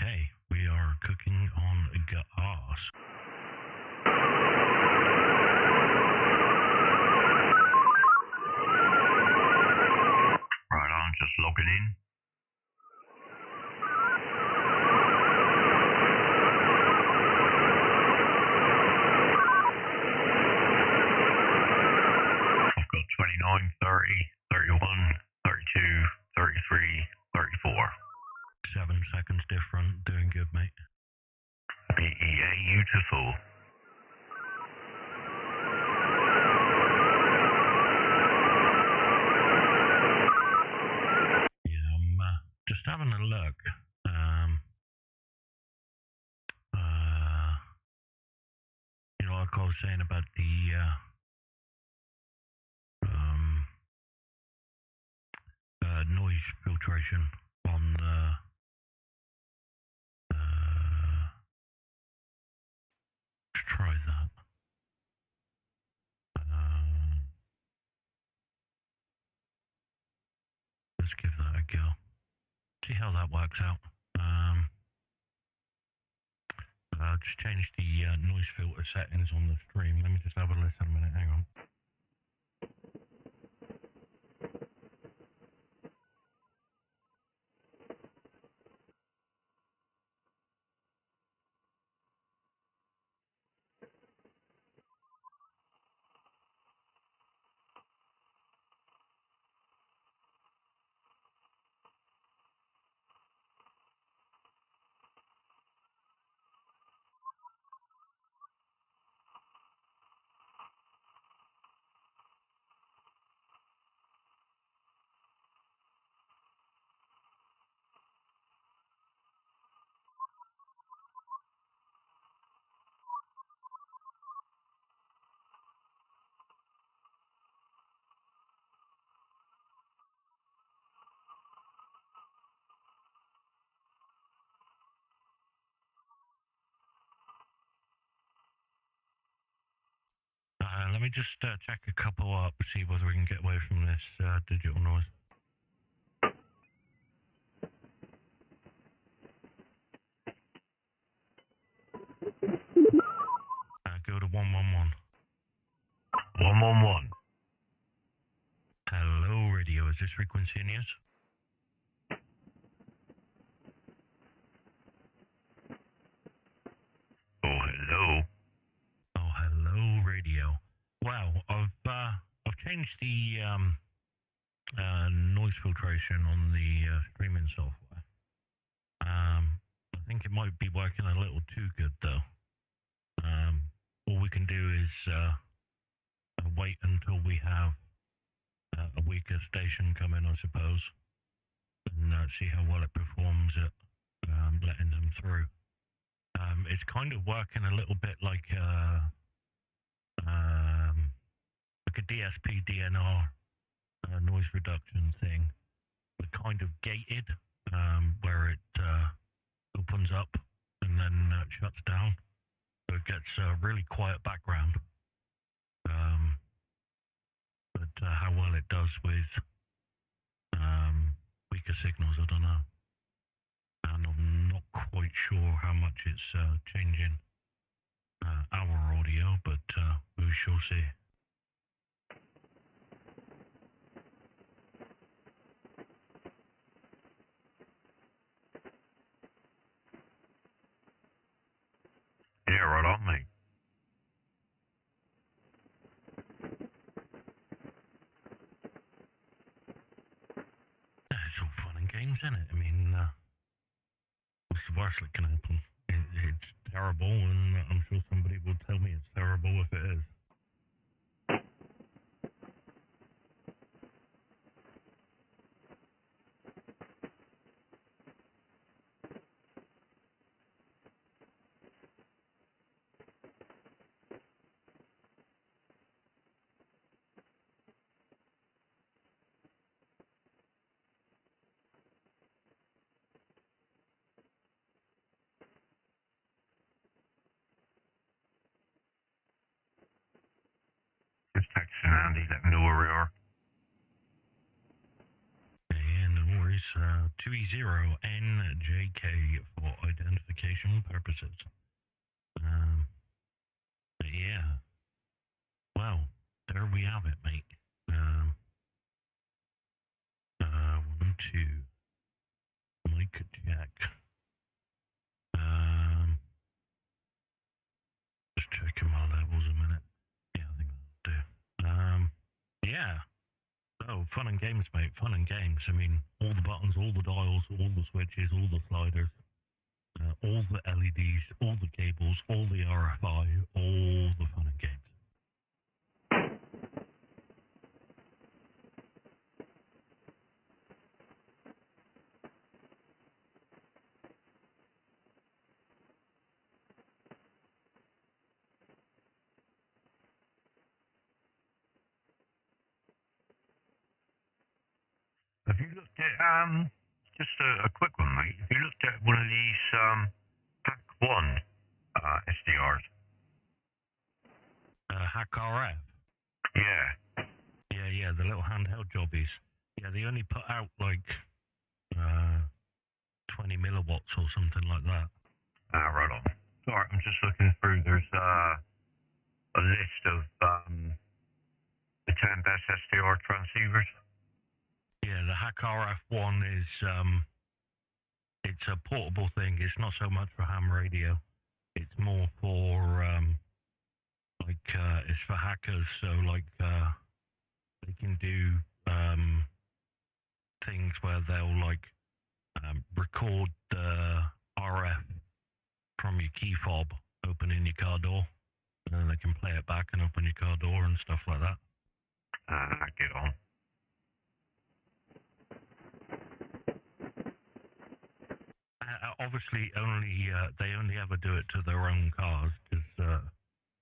Okay, we are cooking on gas. Right on, just logging in. I've got 29, 30, 31, 32, 33, 34. 7 seconds different, doing good, mate. Beautiful. Yeah, I'm just having a look. You know, like I was saying about the noise filtration on the let's try that. Let's give that a go. See how that works out. Just change the noise filter settings on the stream. Let me just have a listen a minute. Hang on. Let me just check a couple up, see whether we can get away from this digital noise. Go to 111. 111. Hello, radio. Is this frequency in use? Oh, hello. Oh, hello, radio. Wow, I've changed the noise filtration on the streaming software. I think it might be working a little too good though. All we can do is wait until we have a weaker station come in, I suppose, and see how well it performs at letting them through. It's kind of working a little bit like a DSP DNR noise reduction thing, but kind of gated, where it opens up and then shuts down, so it gets a really quiet background. But how well it does with weaker signals, I don't know. And I'm not quite sure how much it's changing our audio, but we shall see. Yeah, right on, mate. It's all fun and games, isn't it? I mean, what's the worst that can happen? It's terrible, and I'm sure somebody will tell me it's terrible if it is. Just texting Andy, let him know where we are. And no worries, 2e0njk for identity. educational purposes. But yeah. Well, there we have it, mate. 1, 2, mic check. Just checking my levels a minute. Yeah, I think that'll do. Yeah. So, fun and games, mate. Fun and games. I mean, all the buttons, all the dials, all the switches, all the sliders, all the LEDs, all the cables, all the RFI, all the fun and games. Have you looked at, just a quick one, mate. Have you looked at one of these, PHATT SDRs? Hack RF? Yeah. Yeah, the little handheld jobbies. Yeah, they only put out like 20 milliwatts or something like that. Right on. Sorry, I'm just looking through. There's a list of the 10 best SDR transceivers. Yeah, the Hack RF one is it's a portable thing. It's not so much for ham radio. It's more for it's for hackers. So like they can do things where they'll like record the RF from your key fob opening your car door, and then they can play it back and open your car door and stuff like that. Get on. Obviously, they only ever do it to their own cars because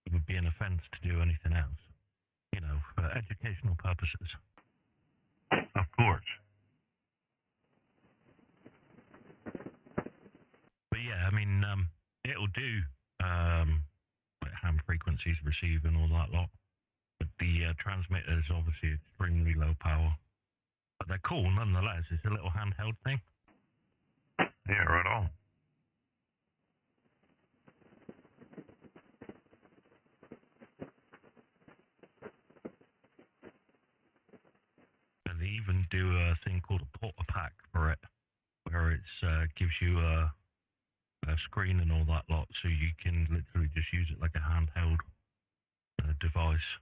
it would be an offence to do anything else. You know, for educational purposes. Of course. But yeah, I mean, it'll do like ham frequencies receive and all that lot. But the transmitter is obviously extremely low power. But they're cool nonetheless. It's a little handheld thing. Yeah, right on. And they even do a thing called a porta pack for it, where it gives you a screen and all that lot, so you can literally just use it like a handheld device.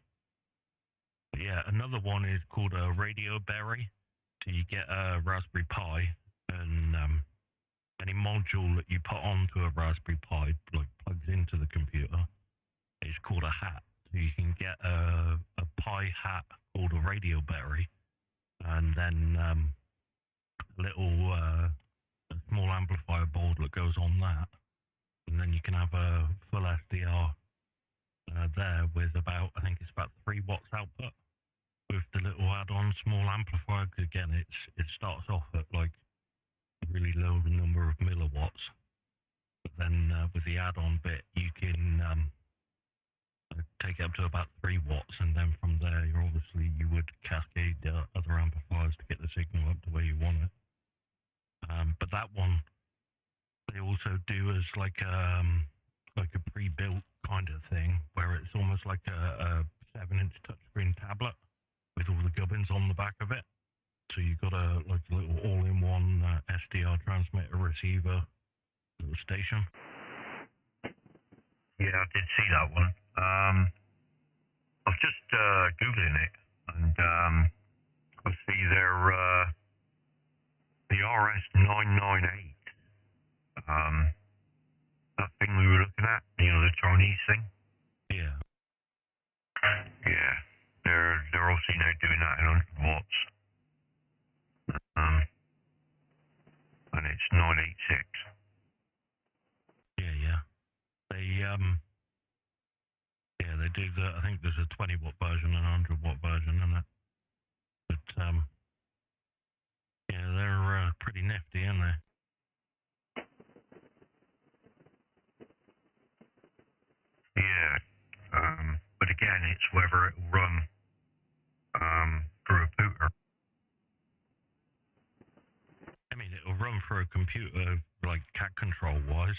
But yeah, another one is called a Radio Berry. So you get a Raspberry Pi, and any module that you put onto a Raspberry Pi like plugs into the computer. It's called a hat. So you can get a Pi hat called a Radio Berry, and then a little a small amplifier board that goes on that, and then you can have a full SDR there with about, I think it's about 3 watts output with the little add-on small amplifier. Cause again, it starts off at like a really low number of milliwatts, but then with the add-on bit, you can take it up to about 3 watts, and then from there, you would cascade other amplifiers to get the signal up to where you want it. But that one, they also do as like a pre-built kind of thing, where it's almost like a 7-inch touchscreen tablet with all the gubbins on the back of it. So you've got a little all-in-one SDR transmitter receiver little station. Yeah, I did see that one. I was just Googling it, and I see the RS998. That thing we were looking at, you know, the Chinese thing. Yeah. Yeah, they're also now doing that in 100 watts. And it's 986. Yeah. They do the, I think there's a 20 watt version and a 100 watt version in it. But yeah, they're pretty nifty, aren't they? Yeah. But again, it's whether it will run through a booter. I mean, it'll run through a computer, like cat control wise.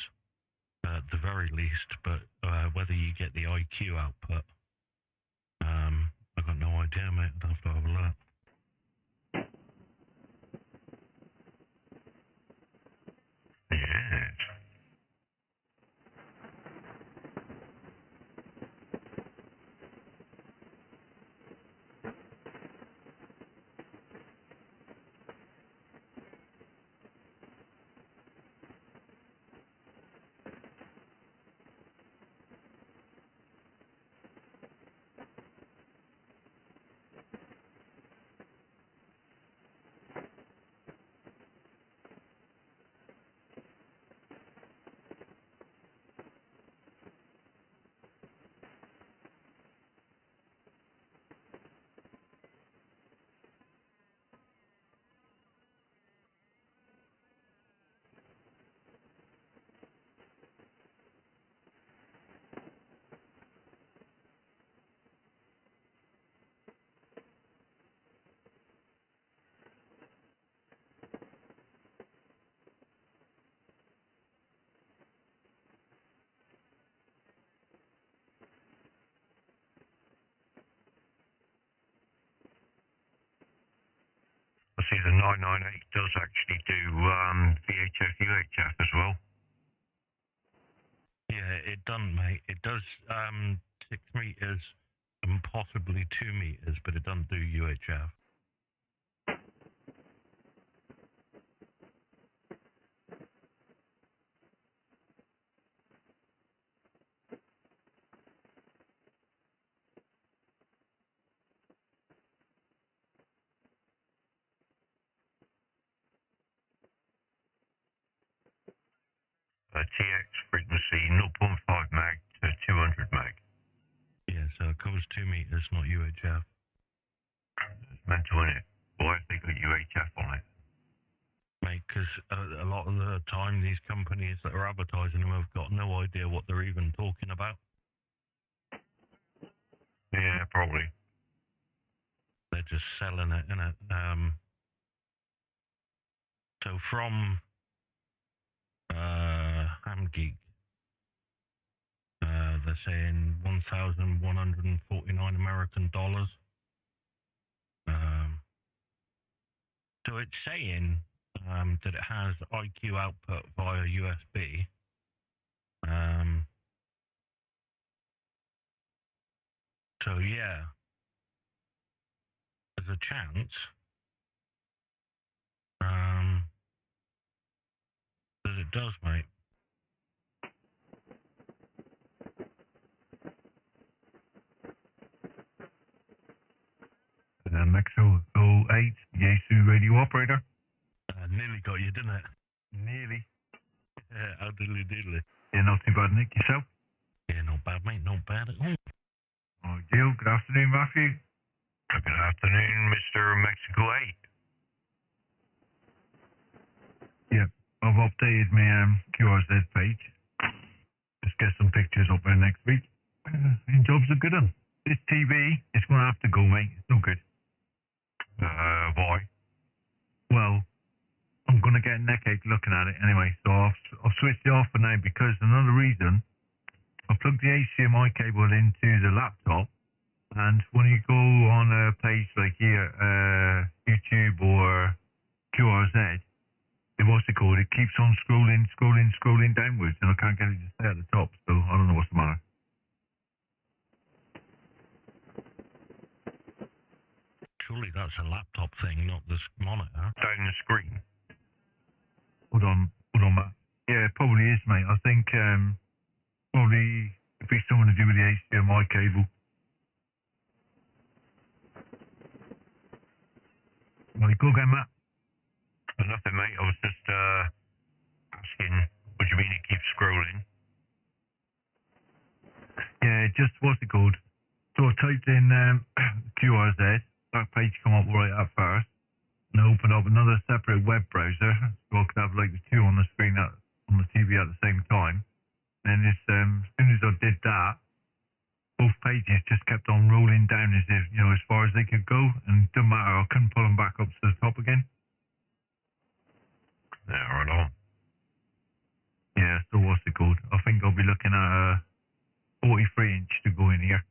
the very least, but whether you get the IQ output, I've got no idea, mate. I'd have to have a look. Yes. I see the 998 does actually do VHF, UHF as well. Yeah, it doesn't, mate. It does 6 meters and possibly 2 meters, but it doesn't do UHF. TX frequency 0.5 mag to 200 mag. Yeah, so it covers 2 meters, not UHF. It's mental, isn't it? Why have they got UHF on it? Mate, because a lot of the time these companies that are advertising them have got no idea what they're even talking about. Yeah, probably. They're just selling it, innit? So from Hamgeek, they're saying $1,149 American dollars. So it's saying that it has IQ output via USB. So yeah, there's a chance that it does, mate. Metro 08, Yaesu radio operator. Nearly got you, didn't it? Nearly. Yeah, how diddly. Yeah, not too bad, Nick. Yourself? Yeah, not bad, mate, not bad at all. Ideal. Good afternoon, Matthew. Good afternoon, Mr. Mexico 8. Yep, I've updated my QRZ page. Just get some pictures up there next week. And jobs are good on. This TV is going to have to go, mate. It's no good. Why? Well, I'm going to get a neck ache looking at it anyway, so I've switched it off for now because another reason, I plugged the HDMI cable into the laptop, and when you go on a page like here, YouTube or QRZ, what's it called? It keeps on scrolling downwards, and I can't get it to stay at the top, so I don't know what's the matter. Surely that's a laptop thing, not this monitor. Down the screen. Hold on, Matt. Yeah, it probably is, mate. I think probably it'd be something to do with the HDMI cable. Right, go again, Matt. Nothing, mate. I was just asking, what do you mean it keeps scrolling? Yeah, just, what's it called? So I typed in QRZ, that page come up right at first, and I opened up another separate web browser, so I could have like the two on the screen on the TV at the same time. And as soon as I did that, both pages just kept on rolling down as if, as far as they could go, and it doesn't matter, I couldn't pull them back up to the top again. Yeah, right on. Yeah, so what's it called? I think I'll be looking at a 43-inch to go in here.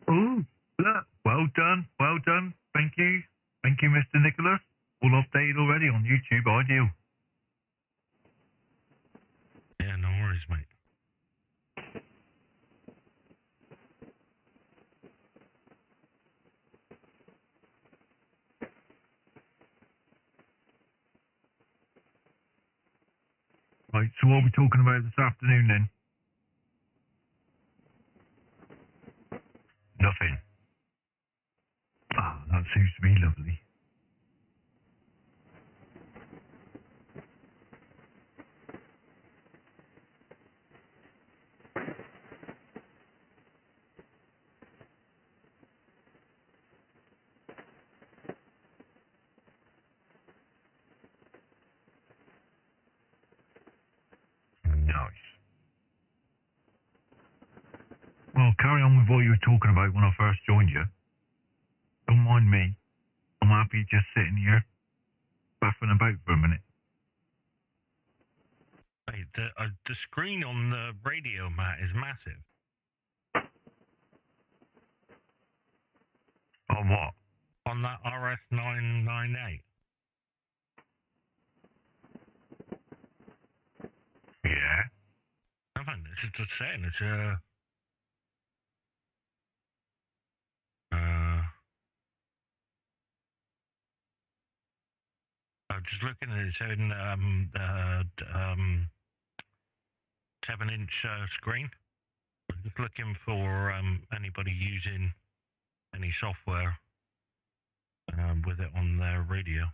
Oh, look, well done, well done. Thank you, Mr. Nicholas. All updated already on YouTube. Ideal. Yeah, no worries, mate. Right, so what are we talking about this afternoon then? Nothing. Ah, that seems to be lovely. Nice. Well, carry on with what you were talking about when I first joined you. Don't mind me. I'm happy just sitting here, faffing about for a minute. Hey, the screen on the radio, Matt, is massive. On what? On that RS998. Yeah. I think this is just saying it's I'm just looking at it, saying 7-inch screen. I'm just looking for anybody using any software with it on their radio.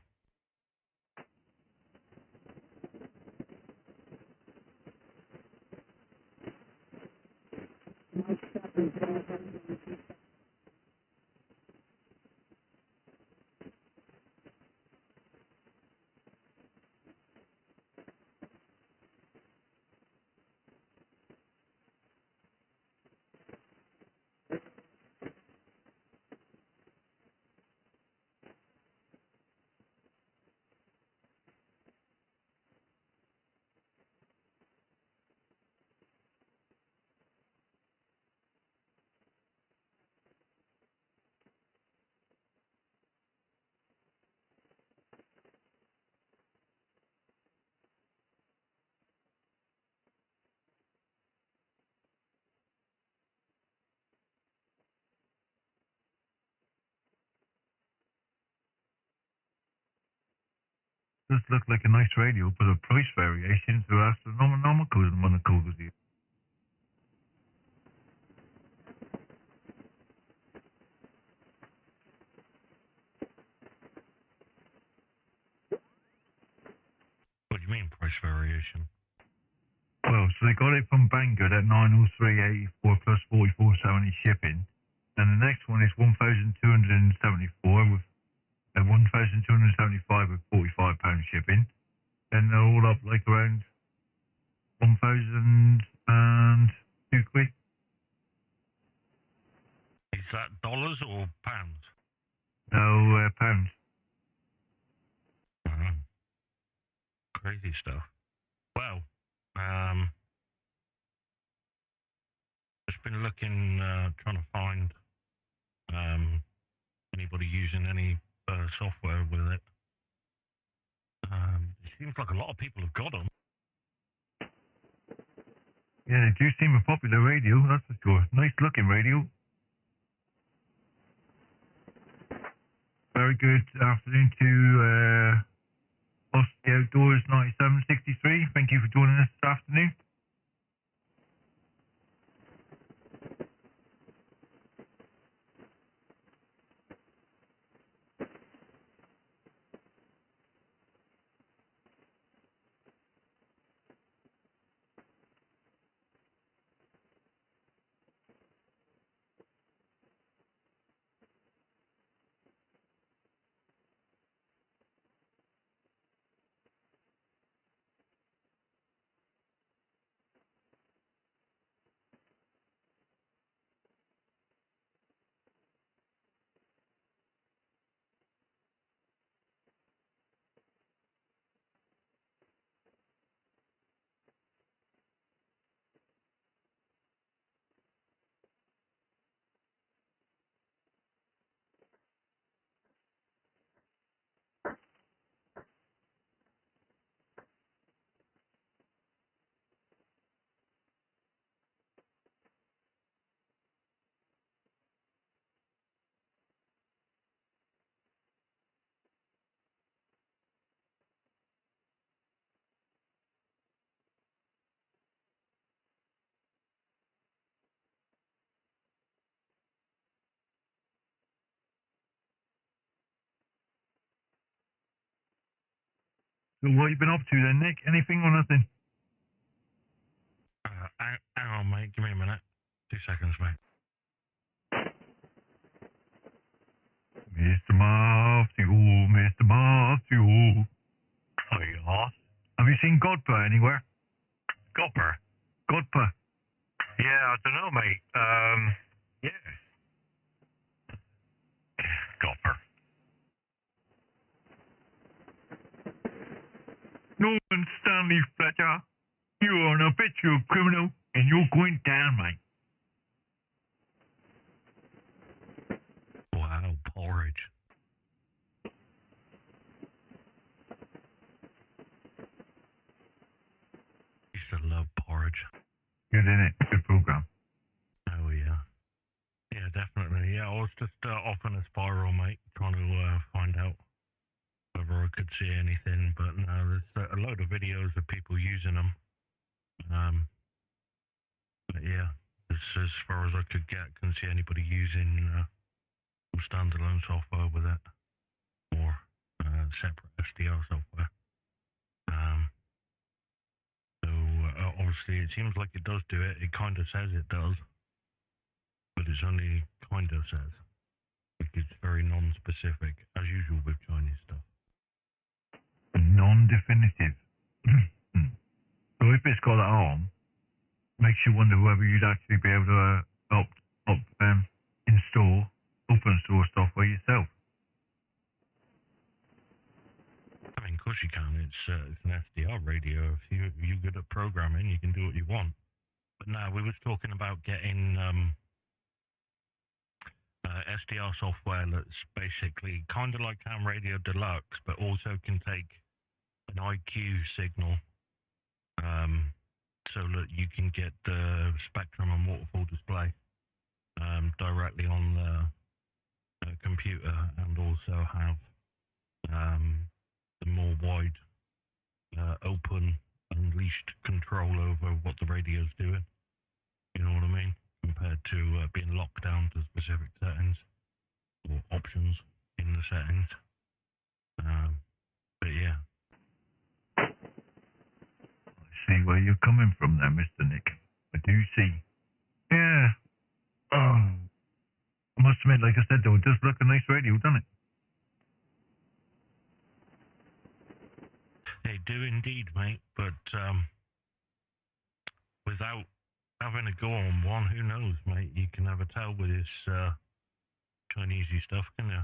Does look like a nice radio, but the price variations are astronomical in one of the here. What do you mean, price variation? Well, so they got it from Banggood at 903.84 plus 44.70 shipping, and the next one is 1,274 with 1,275 with £45 shipping. Then they're all up like around 1,002 quid. Is that dollars or pounds? No, pounds. Crazy stuff. Well, just been looking, trying to find anybody using any software with it. It seems like a lot of people have got them. Yeah, they do seem a popular radio, that's for sure. Nice looking radio. Very good afternoon to PHATT Outdoors 9763. Thank you for joining us this afternoon. So what you been up to then, Nick? Anything or nothing? Hang on, mate. Give me a minute. 2 seconds, mate. Mr. Matthew, Mr. Matthew. Oh, yeah? Have you seen Godpa anywhere? Gopper? Godpa. Yeah, I don't know, mate. Yeah. Gopper. Norman Stanley Fletcher, you are an habitual criminal and you're going down, mate. Wow, porridge. Used to love porridge. Good, innit? Good program. Oh, yeah. Yeah, definitely. Yeah, I was just off in a spiral, mate, trying to find out whether I could see anything, but no, there's a load of videos of people using them. But yeah, as far as I could get, couldn't see anybody using some standalone software with it or separate SDR software. So obviously it seems like it does do it. It kind of says it does, but it's only kind of says. Like it's very non-specific, as usual with Chinese stuff. Non-definitive. So if it's got that on, makes you wonder whether you'd actually be able to install open source software yourself. I mean, of course you can. It's an SDR radio. If you're good at programming, you can do what you want. But no, we was talking about getting SDR software that's basically kind of like Ham Radio Deluxe, but also can take an IQ signal, so that you can get the spectrum and waterfall display directly on the computer, and also have the more wide, open, unleashed control over what the radio's doing. You know what I mean? Compared to being locked down to specific settings or options in the settings. But yeah. I see where you're coming from there, Mr. Nick. I do see. Yeah. Oh. I must admit, like I said, though, it does look a nice radio, doesn't it? They do indeed, mate, but without having a go on one, who knows, mate? You can never tell with this Chinesey stuff, can you?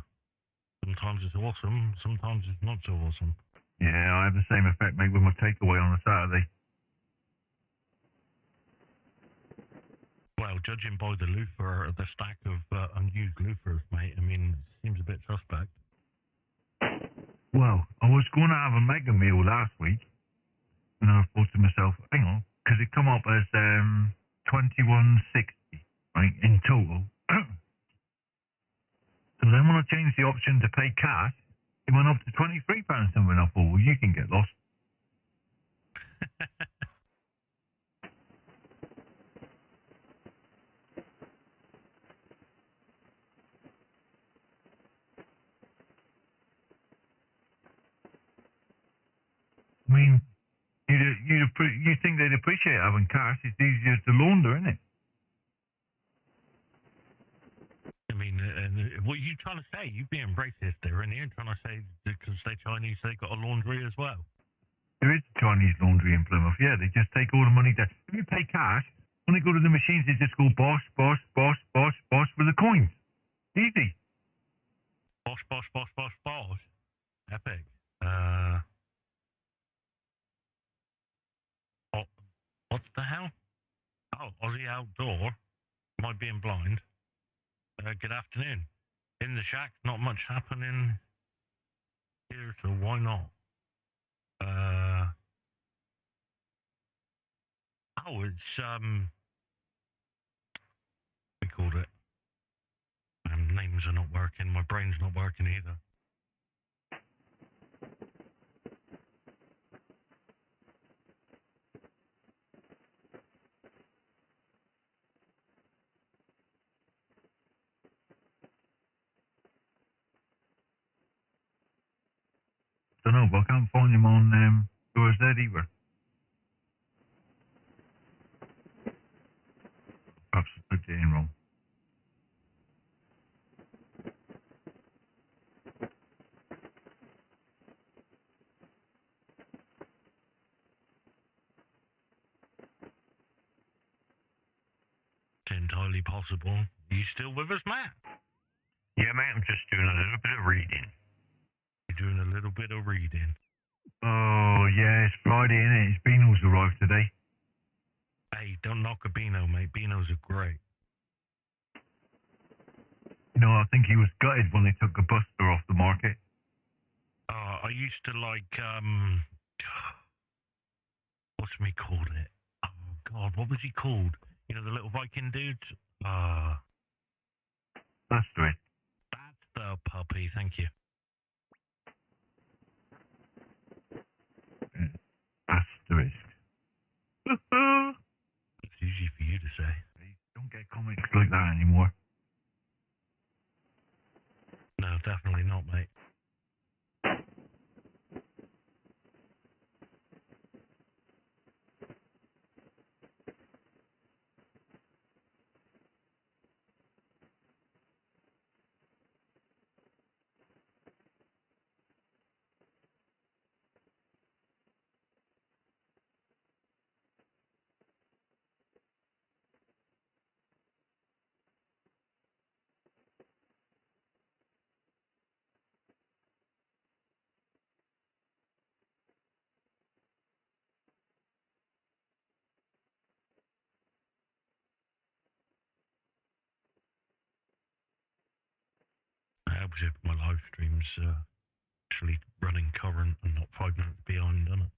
Sometimes it's awesome, sometimes it's not so awesome. Yeah, I have the same effect, mate, with my takeaway on a Saturday. Well, judging by the loofah, the stack of unused loofahs, mate, I mean, it seems a bit suspect. Well, I was going to have a mega meal last week, and I thought to myself, hang on, because it come up as $21.60, right, in total. So then when I changed the option to pay cash, it went up to £23 something. I thought, well, you can get lost. I mean, you'd think they'd appreciate having cash. It's easier to launder, isn't it? I mean, what are you trying to say? You being racist there, and you're trying to say because they're Chinese, they got a laundry as well. There is a Chinese laundry in Plymouth. Yeah, they just take all the money there. If you pay cash, when they go to the machines, they just go bosh, bosh, bosh, bosh, bosh with the coins. Easy. Bosh, bosh, bosh, bosh, bosh. Epic. What the hell? Oh, Aussie Outdoor. Am I being blind? Good afternoon. In the shack, not much happening here, so why not? Oh, it's, we called it. Names are not working, my brain's not working either. Don't know, but I can't find him on that either. Perhaps I put it in wrong. It's entirely possible. Are you still with us, Matt? Yeah, mate, I'm just doing a little bit of reading. You're doing a little bit of reading. Oh, yeah, it's Friday, innit? His Beano's arrived today. Hey, don't knock a Beano, mate. Beanos are great. You know, I think he was gutted when they took the Buster off the market. I used to like, what's me called it? Oh, God, what was he called? You know, the little Viking dude? Buster. That's the puppy, thank you. Asterisk. It's easy for you to say. Don't get comics like that anymore. No, definitely not, mate. It helps if my live stream's actually running current and not 5 minutes behind, doesn't it?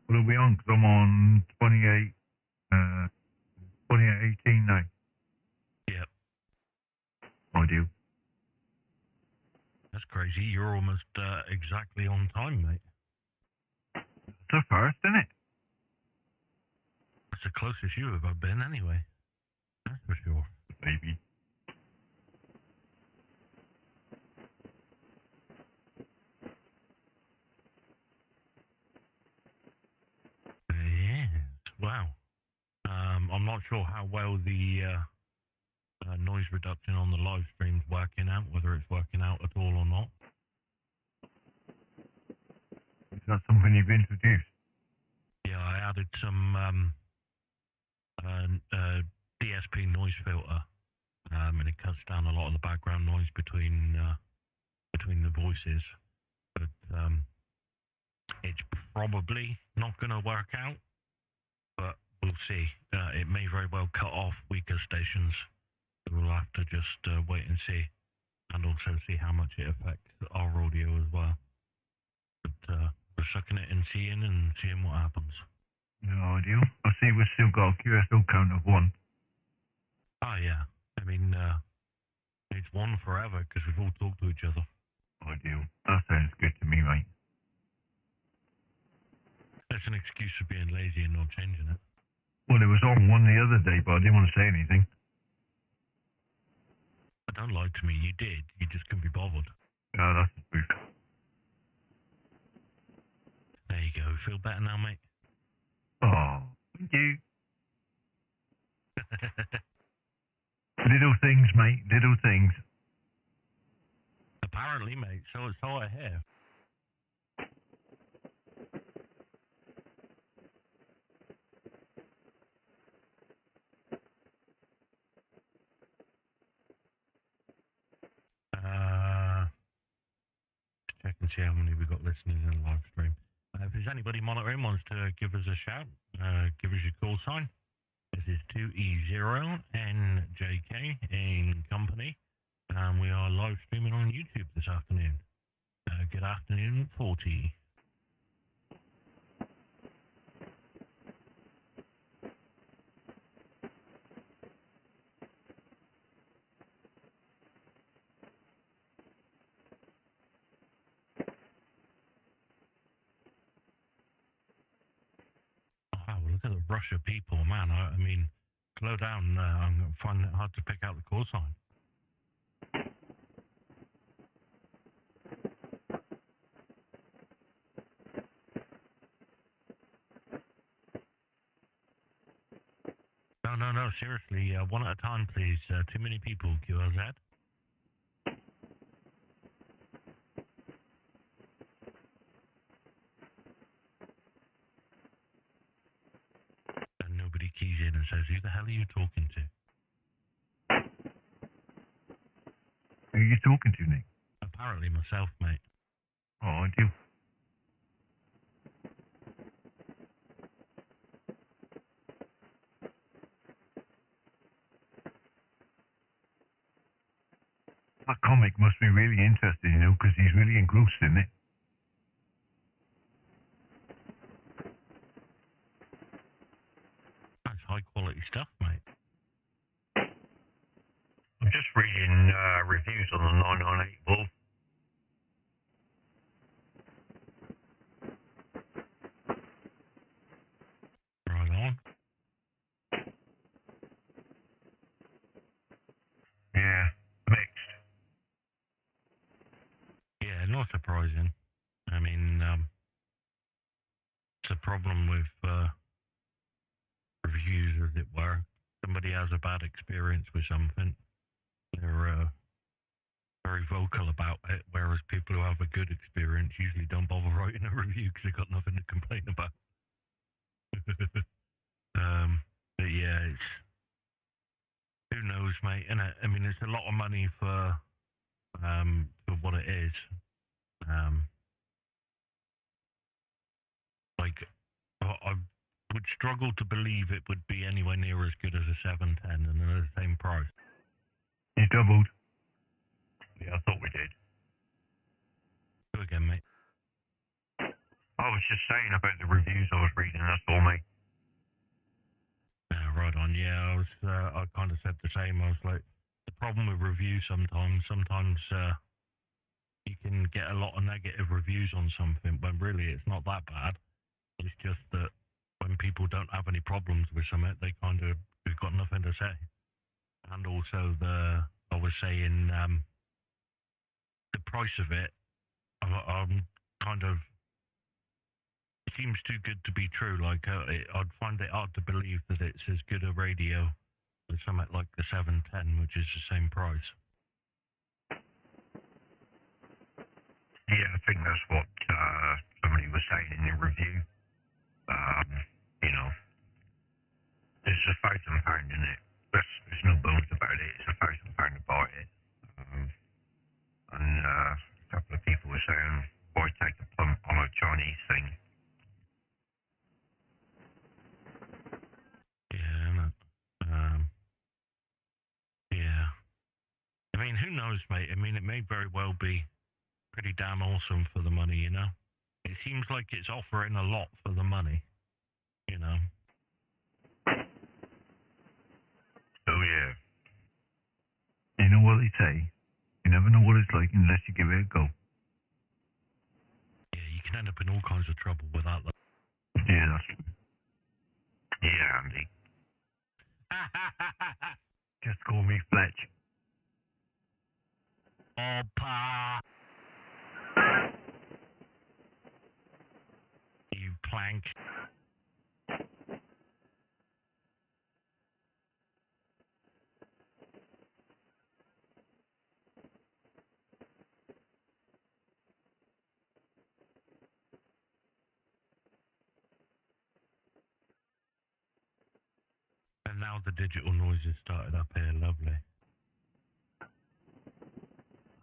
What are we on? Because I'm on 2818 now. Yep. I do. That's crazy. You're almost exactly on time, mate. It's the first, isn't it? That's the closest you've ever been, anyway. That's for sure. Maybe. Yes. Wow. I'm not sure how well the noise reduction on the live stream's working out, whether it's working out at all or not. Is that something you've introduced? Yeah, I added some DSP noise filter, and it cuts down a lot of the background noise between the voices. But it's probably not going to work out. But we'll see. It may very well cut off weaker stations. We'll have to just wait and see, and also see how much it affects our audio as well. But we're sucking it and seeing what happens. No idea. I see we've still got a QSL count of 1. Oh yeah, I mean it's one forever because we've all talked to each other. Ideal. That sounds good to me, mate. That's an excuse for being lazy and not changing it. Well, it was on 1 the other day, but I didn't want to say anything. Don't lie to me, you did. You just couldn't be bothered. Yeah, that's the truth. There you go. Feel better now, mate? Oh, thank you. Little things, mate. Little things. Apparently, mate. So I hear. Check and see how many we've got listening in the live stream. If there's anybody monitoring wants to give us a shout, give us your call sign. This is 2e0njk in company, and we are live streaming on YouTube this afternoon. Good afternoon, 40. Wow, look at the rush of people, man. I mean, slow down. I'm finding it hard to pick out the call sign. No, seriously, one at a time, please. Too many people, QLZ. And nobody keys in and says, who the hell are you talking to? Who are you talking to, Nick? Apparently myself, mate. Oh, I do. That comic must be really interesting, you know, because he's really engrossed in it. That's high quality stuff, mate. I'm just reading reviews on the 998 Bull. Right on. Yeah, mixed. Yeah, not surprising. I mean, it's a problem with reviews, as it were. Somebody has a bad experience with something, they're very vocal about it, whereas people who have a good experience usually don't bother writing a review because they've got nothing to complain about. But yeah, it's, who knows, mate. And I mean, it's a lot of money for what it is. Like, I would struggle to believe it would be anywhere near as good as a 710 and at the same price. You doubled. Yeah, I thought we did. Go again, mate. I was just saying about the reviews I was reading, that's all, mate. Yeah, right on. Yeah, I kind of said the same. I was like, the problem with reviews sometimes you can get a lot of negative reviews on something when really it's not that bad. It's just that when people don't have any problems with something, they've got nothing to say. And also I was saying, the price of it, I'm kind of, it seems too good to be true. Like, I'd find it hard to believe that it's as good a radio as something like the 710, which is the same price. Yeah, I think that's what somebody was saying in the review. You know, there's £1,000 in it. There's no bones about it. It's £1,000 to buy it. And a couple of people were saying, why take a punt on a Chinese thing? Yeah, yeah. I mean, who knows, mate? I mean, it may very well be pretty damn awesome for the money, you know? It seems like it's offering a lot for the money, you know? Oh, yeah. You know what they say? You never know what it's like unless you give it a go. Yeah, you can end up in all kinds of trouble with that. Yeah, that's true. Yeah, Andy. Just call me Fletch. Opa! You plank. And now the digital noises started up here, lovely.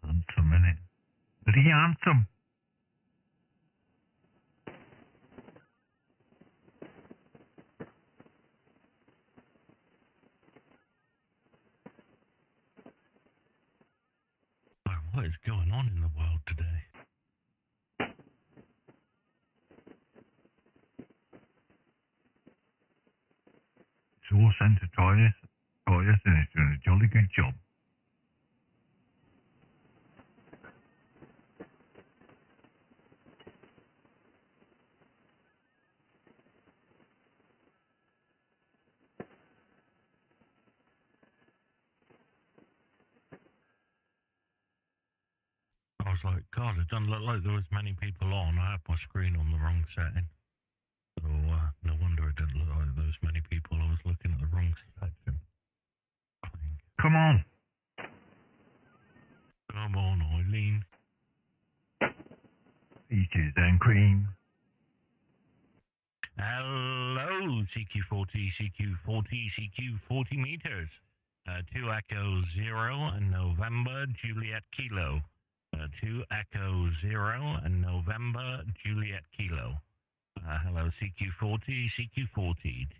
Handsome, innit? Pretty handsome. Oh, what is going on in the world today? It's all sent to Toyas, and it's doing a jolly good job. I was like, God, it doesn't look like there was many people on. I had my screen on the wrong setting. So, no wonder it didn't look like there was many people. I was looking at the wrong setting. Come on. Come on, Eileen. Peaches and cream. Hello, CQ40, CQ40 meters. 2 Echo 0 and November Juliet Kilo. 2 Echo 0 and November Juliet Kilo. Hello, CQ40,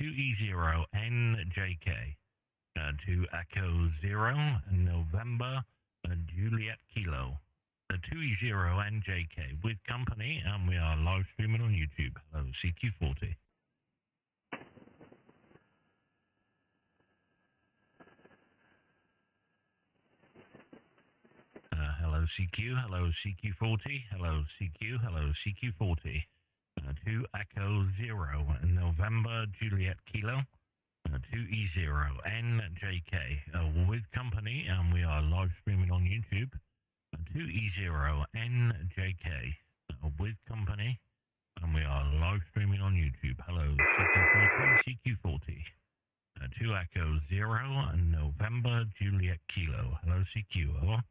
2e0njk. 2 Echo 0 and November Juliet Kilo. 2e0njk with company, and we are live streaming on YouTube. Hello, CQ40. Hello, CQ. Hello, CQ40. Hello, CQ. Hello, CQ40. 2 Echo 0 and November Juliet Kilo. 2e0njk with company, and we are live streaming on YouTube. 2e0njk with company, and we are live streaming on YouTube. Hello, CQ40. 2 Echo 0 and November Juliet Kilo. Hello, CQ. Over.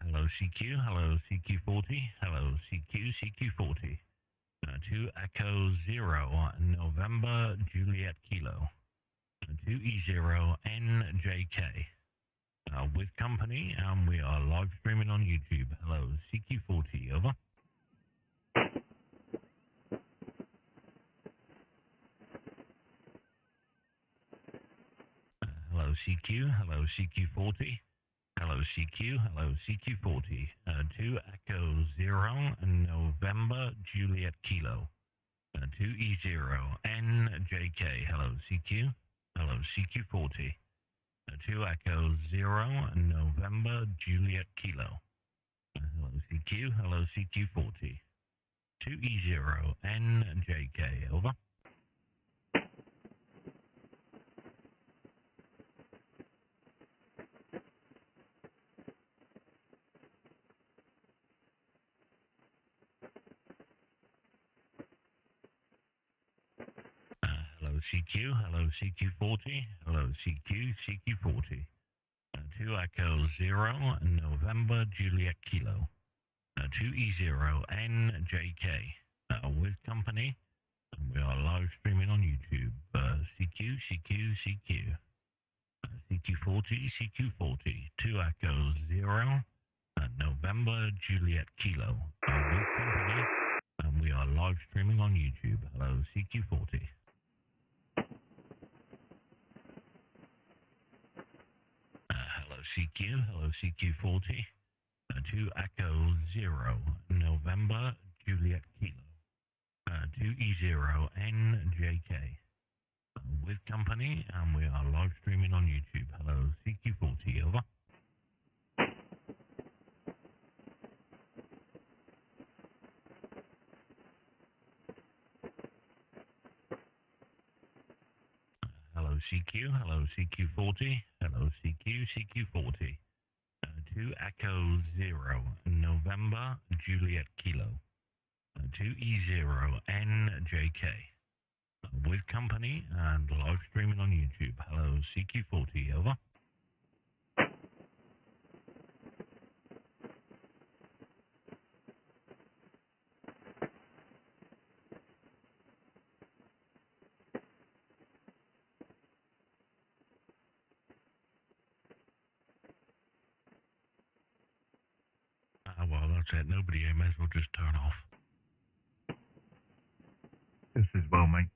Hello, CQ. Hello, CQ40. Hello, CQ40. 2 Echo 0 November Juliet Kilo. 2e0njk with company, and we are live streaming on YouTube. Hello, CQ40. Over. Hello, CQ. Hello, CQ40. Hello, CQ. Hello, CQ40. 2 Echo 0 November Juliet Kilo. 2e0njk. Hello, CQ. Hello, CQ40. 2 Echo 0 November Juliet Kilo. Hello, CQ. Hello, CQ40. 2e0njk. Over. Hello, CQ. Hello, CQ40. Hello, CQ40. 2 Echo 0 November Juliet Kilo. 2e0njk with company, and we are live streaming on YouTube. CQ. CQ40, 2 Echo 0 November Juliet Kilo with company, and we are live streaming on YouTube. Hello, CQ40. Hello, CQ. Hello, CQ40. 2 Echo 0 November Juliet Kilo. 2e0njk with company, and we are live streaming on YouTube. Hello, CQ40. Over. Hello, CQ. Hello, CQ40. Hello, CQ40. 2 Echo 0 November Juliet Kilo. 2e0njk with company, and live streaming on YouTube. Hello, CQ40. Over. Well, that's it. Nobody here. May as well just turn off. This is well, mate.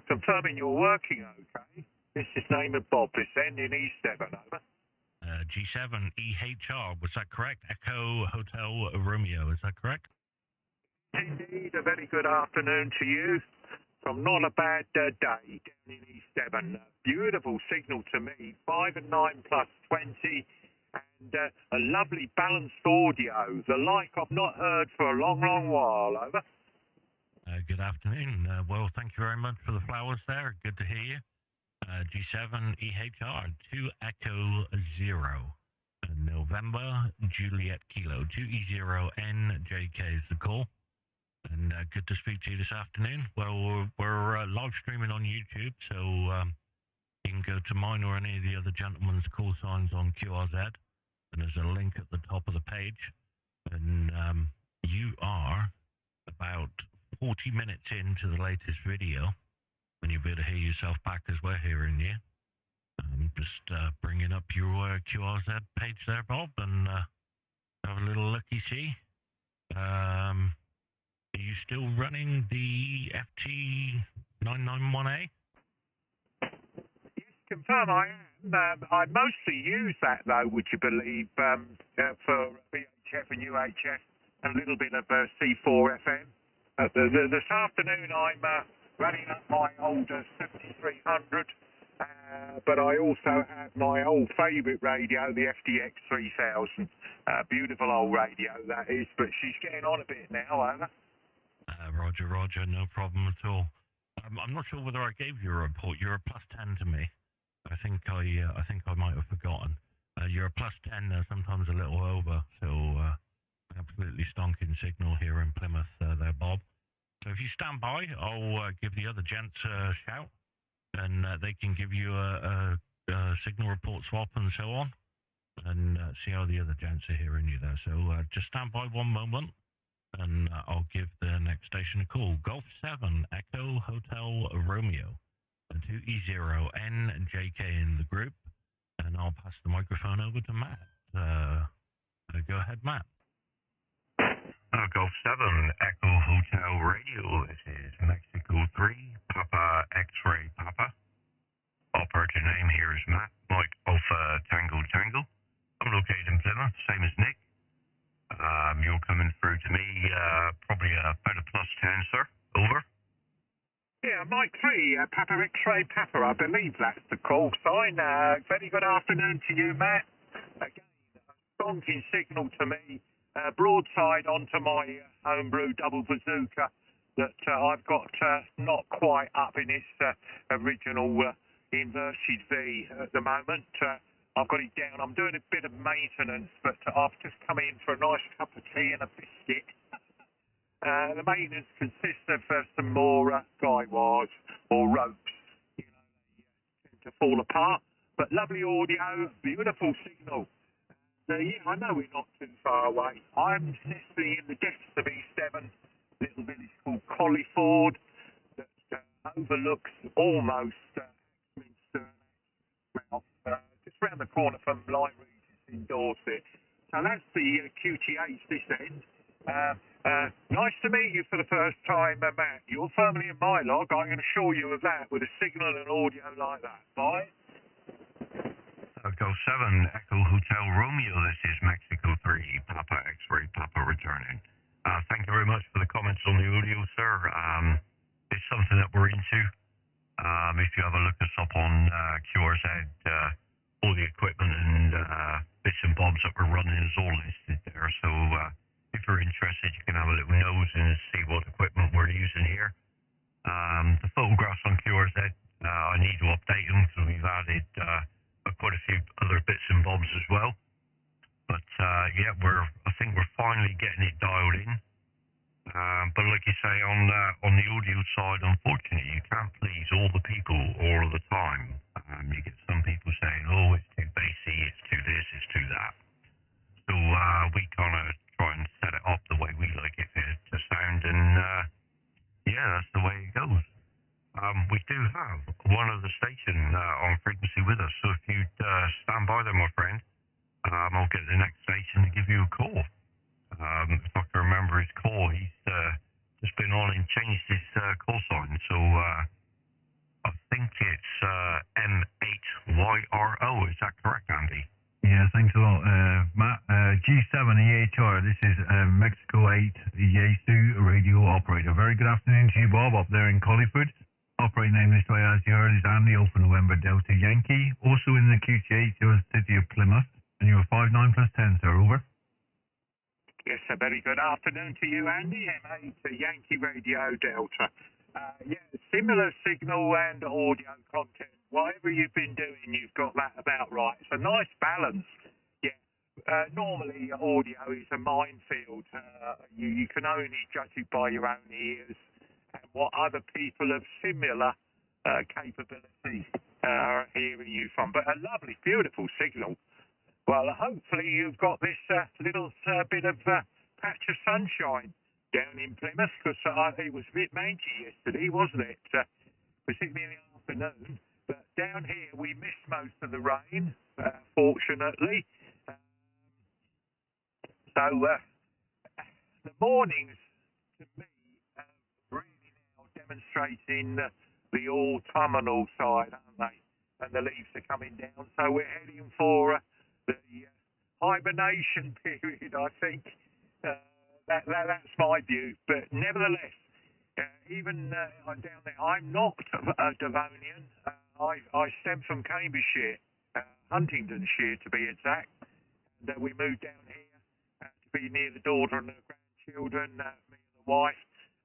Confirming you're working okay. This is named Bob. This ending E7. Over. G7 EHR. Was that correct? Echo Hotel Romeo. Is that correct? Indeed. A very good afternoon to you. From not a bad day down in E7. Beautiful signal to me. 5 and 9 plus 20. And a lovely balanced audio. The like I've not heard for a long, long while. Over. Good afternoon. Well, thank you very much for the flowers there. Good to hear you. G7EHR, 2e0, November, Juliet Kilo, 2e0njk is the call. And good to speak to you this afternoon. Well, we're live streaming on YouTube, so you can go to mine or any of the other gentlemen's call signs on QRZ, and there's a link at the top of the page. And you are about 40 minutes into the latest video, and you'll be able to hear yourself back as we're hearing you. Just bringing up your QRZ page there, Bob, and have a little looky-see. Are you still running the FT991A? Yes, confirm I am. I mostly use that, though, would you believe, for VHF and UHF, and a little bit of C4FM. This afternoon I'm running up my older 7300, but I also have my old favourite radio, the FDX 3000. Beautiful old radio that is, but she's getting on a bit now, over. Roger, no problem at all. I'm not sure whether I gave you a report. You're a +10 to me. I think I might have forgotten. You're a +10, sometimes a little over, so absolutely stonking signal here in Plymouth there, Bob. So if you stand by, I'll give the other gents a shout, and they can give you a signal report swap and so on, and see how the other gents are hearing you there. So just stand by one moment, and I'll give the next station a call. Golf 7 Echo Hotel Romeo, 2e0njk in the group, and I'll pass the microphone over to Matt. Go ahead, Matt. Golf 7 Echo Hotel Radio. This is Mexico 3 Papa X-Ray Papa. Operator name here is Matt, Mike Alpha Tango Tango. I'm located in Plymouth, same as Nick. You're coming through to me, probably about a +10, sir. Over. Yeah, Mike 3, Papa X-Ray Papa, I believe that's the call sign. Very good afternoon to you, Matt. Again, a stonking signal to me, broadside onto my homebrew double bazooka that I've got not quite up in its original inverted V at the moment. I've got it down. I'm doing a bit of maintenance, but I've just come in for a nice cup of tea and a biscuit. The maintenance consists of some more guy wires or ropes. You know, they tend to fall apart. But lovely audio, beautiful signal. Yeah, I know we're not too far away. I'm nesting in the depths of E7, a little village called Colliford that overlooks almost Axminster, just round the corner from Lyme Regis in Dorset. So that's the QTH this end. Nice to meet you for the first time, Matt. You're firmly in my log. I can assure you of that with a signal and audio like that. Bye. Golf 7 Echo Hotel Romeo. This is Mexico 3 Papa X-Ray Papa returning. Thank you very much for the comments on the audio, sir. It's something that we're into. If you have a look us up on QRZ, all the equipment and bits and bobs that we're running is all listed there. So if you're interested, you can have a little nose and see what equipment we're using here. The photographs on QRZ, I need to update them because we've added quite a few other bits and bobs as well. But yeah, I think we're finally getting it dialed in. But like you say, on the audio side, unfortunately, you can't please all the people all the time. You get some people saying, "Oh, it's too bassy, it's too this, it's too that." So we kind of try and set it up the way we like it to sound, and yeah, that's the way it goes. We do have one other station on frequency with us, so if you'd stand by there, my friend, I'll get the next station to give you a call. If I can remember his call, he's just been on and changed his call sign, so I think it's m8yro. Is that correct, Andy? Yeah, thanks a lot, Matt. G7EHR, this is Mexico 8 Yesu radio operator. Very good afternoon to you, Bob, up there in Colliford. Operating name this way, as you heard, is Andy, Alpha November Delta Yankee. Also in the QTH, you're the city of Plymouth, and you're 59 +10, sir, over. Yes, sir, very good afternoon to you, Andy. M8 Yankee Radio Delta. Yeah, similar signal and audio content. Whatever you've been doing, you've got that about right. It's a nice balance. Yeah. Normally, audio is a minefield. You can only judge it by your own ears and what other people of similar capability are hearing you from. But a lovely, beautiful signal. Well, hopefully you've got this little bit of patch of sunshine down in Plymouth, because it was a bit mangy yesterday, wasn't it? Particularly in the afternoon. But down here we missed most of the rain, fortunately. So the mornings, to me, really now demonstrating the autumnal side, aren't they? And the leaves are coming down. So we're heading for the hibernation period, I think. That's my view. But nevertheless, even down there, I'm not a Devonian. I stem from Cambridgeshire, Huntingdonshire to be exact. And we moved down here to be near the daughter and the grandchildren, me and the wife,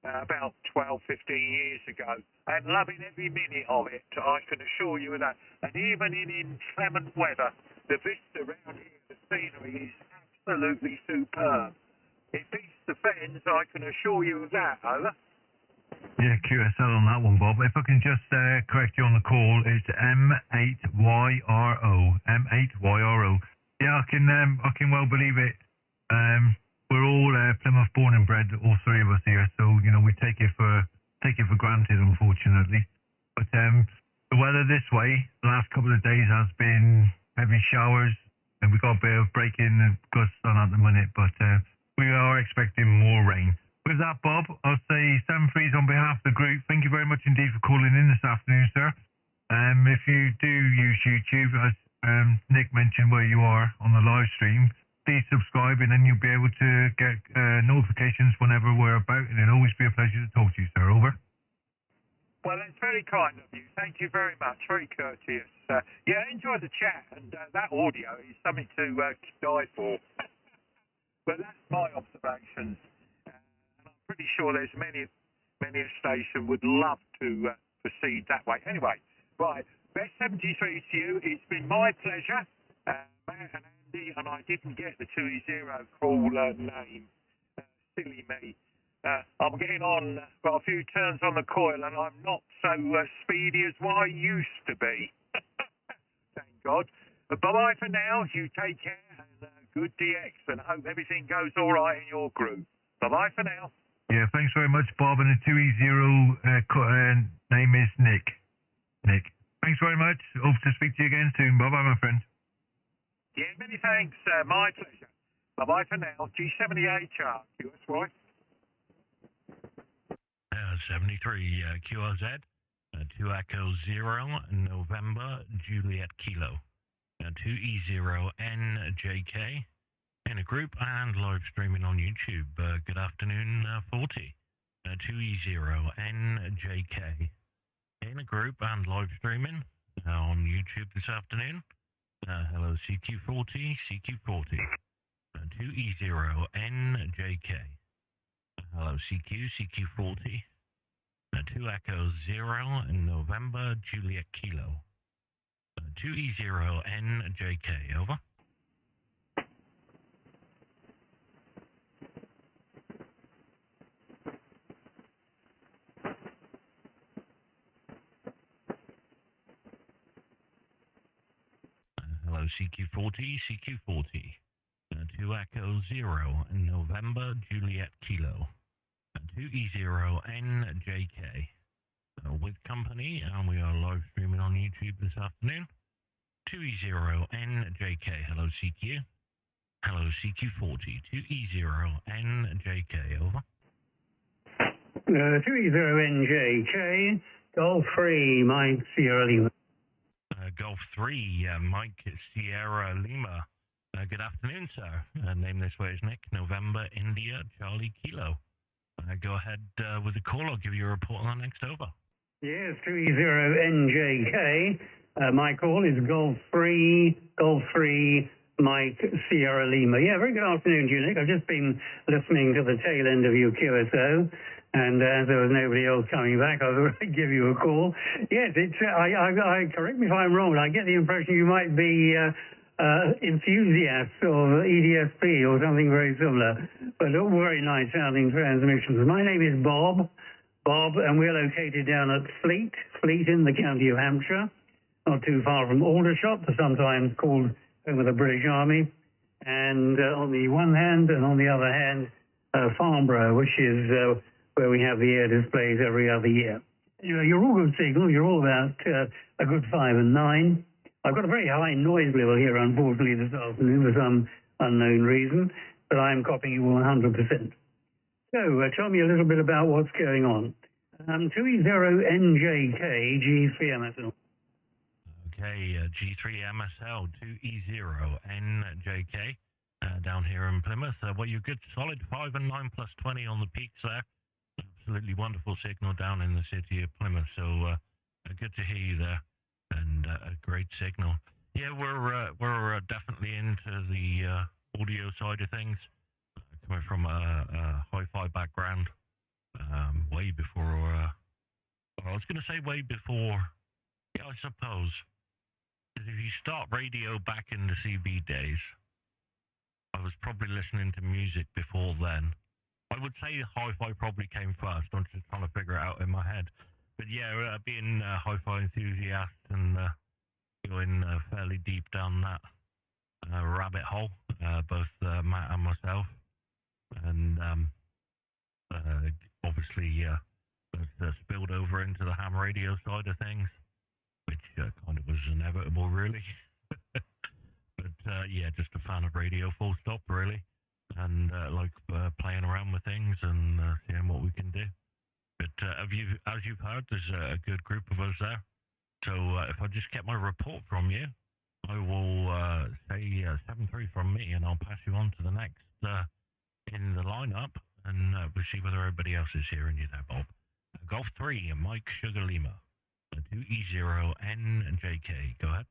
about 12, 15 years ago. And loving every minute of it, I can assure you of that. And even in inclement weather, the vista around here, the scenery is absolutely superb. It beats the fens, I can assure you of that, over. Yeah, QSL on that one, Bob. If I can just correct you on the call, it's m8yro. M8yro. Yeah, I can well believe it. We're all Plymouth born and bred, all three of us here, so we take it for granted, unfortunately. But the weather this way, the last couple of days has been heavy showers, and we got a bit of breaking and gusts on at the minute, but we are expecting more rain. With that, Bob, I'll say 7-3s on behalf of the group. Thank you very much indeed for calling in this afternoon, sir. If you do use YouTube, as Nick mentioned where you are on the live stream, please subscribe, and then you'll be able to get notifications whenever we're about, and it'll always be a pleasure to talk to you, sir. Over. Well, that's very kind of you. Thank you very much. Very courteous. Yeah, enjoy the chat, and that audio is something to die for. But that's my observations. And I'm pretty sure there's many a station would love to proceed that way. Anyway, right, best 73 to you. It's been my pleasure, Matt and Andy, and I didn't get the 2e0 call name. Silly me. I'm getting on, got a few turns on the coil, and I'm not so speedy as what I used to be. Thank God. But bye-bye for now. You take care, and good DX, and I hope everything goes all right in your group. Bye-bye for now. Yeah, thanks very much, Bob, and the 2e0 name is Nick. Nick. Thanks very much. Hope to speak to you again soon. Bye-bye, my friend. Yeah, many thanks. My pleasure. Bye-bye for now. G78HR, QSY. 73 QRZ, 2 Echo 0, November, Juliet Kilo, 2e0njk, in a group and live streaming on YouTube. Good afternoon, 40, 2e0njk, in a group and live streaming on YouTube this afternoon. Hello, CQ40, 2e0njk. Hello, CQ40. 2 Echo 0, November, Juliet Kilo. 2e0njk, over. Hello, CQ40, 2 Echo 0, November, Juliet Kilo. 2e0njk. With company, and we are live streaming on YouTube this afternoon. 2e0njk. Hello, CQ. Hello, CQ40. 2e0njk, over. 2e0njk, Golf 3, Mike Sierra Lima. Golf 3, Mike Sierra Lima. Good afternoon, sir. Name this way is Nick. November, India, Charlie Kilo. Go ahead with the call. I'll give you a report on the next over. Yes, 2e0njk. My call is Golf 3, Mike Mike Sierra Lima. Yeah, very good afternoon to you, Nick. I've just been listening to the tail end of your QSO, and as there was nobody else coming back, I thought I'd give you a call. Yes, it's. I correct me if I'm wrong, but I get the impression you might be enthusiasts of EDSP or something very similar. But all very nice sounding transmissions. My name is Bob, and we're located down at Fleet in the county of Hampshire, not too far from Aldershot, sometimes called home of the British Army, and on the one hand, and on the other hand, Farnborough, which is where we have the air displays every other year. Anyway, you're all good signal. You're all about a good 5 and 9. I've got a very high noise level here, unfortunately, this afternoon for some unknown reason, but I'm copying you 100%. So, tell me a little bit about what's going on. 2e0njk G3MSL. Okay, G3MSL 2e0njk down here in Plymouth. Well, you're good, solid 5 and 9 plus 20 on the peaks there. Absolutely wonderful signal down in the city of Plymouth. So good to hear you there, and a great signal. Yeah, we're definitely into the audio side of things. Coming from a hi-fi background, way before, I was going to say way before, yeah, I suppose. Because if you start radio back in the CB days, I was probably listening to music before then. I would say hi-fi probably came first. I'm just trying to figure it out in my head. But yeah, being a hi-fi enthusiast and going fairly deep down that rabbit hole, both Matt and myself. And obviously that's spilled over into the ham radio side of things, which kind of was inevitable, really. But yeah, just a fan of radio, full stop, really, and like playing around with things and seeing what we can do. But as you've heard, there's a good group of us there. So if I just get my report from you, I will say 7-3 from me, and I'll pass you on to the next in the lineup, and we'll see whether everybody else is hearing you there, Bob. Golf 3, Mike Sugar Lima, 2e0njk. Go ahead.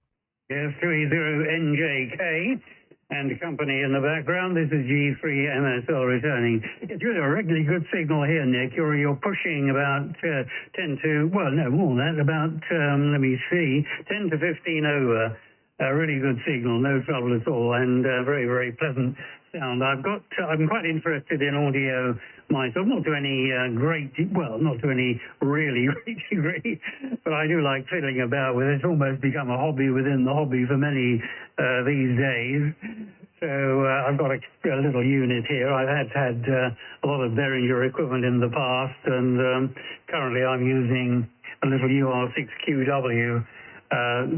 Yes, 2e0njk, and the company in the background. This is G3MSL returning. It's really a regularly good signal here, Nick. You're pushing about 10 to, well, no, more than that, about, let me see, 10 to 15 over. A really good signal, no trouble at all, and very, very pleasant sound. I'm quite interested in audio myself, not to any not to any really great degree, but I do like fiddling about with it. It's almost become a hobby within the hobby for many these days. So I've got a little unit here. I've had a lot of Behringer equipment in the past, and currently I'm using a little UR6QW.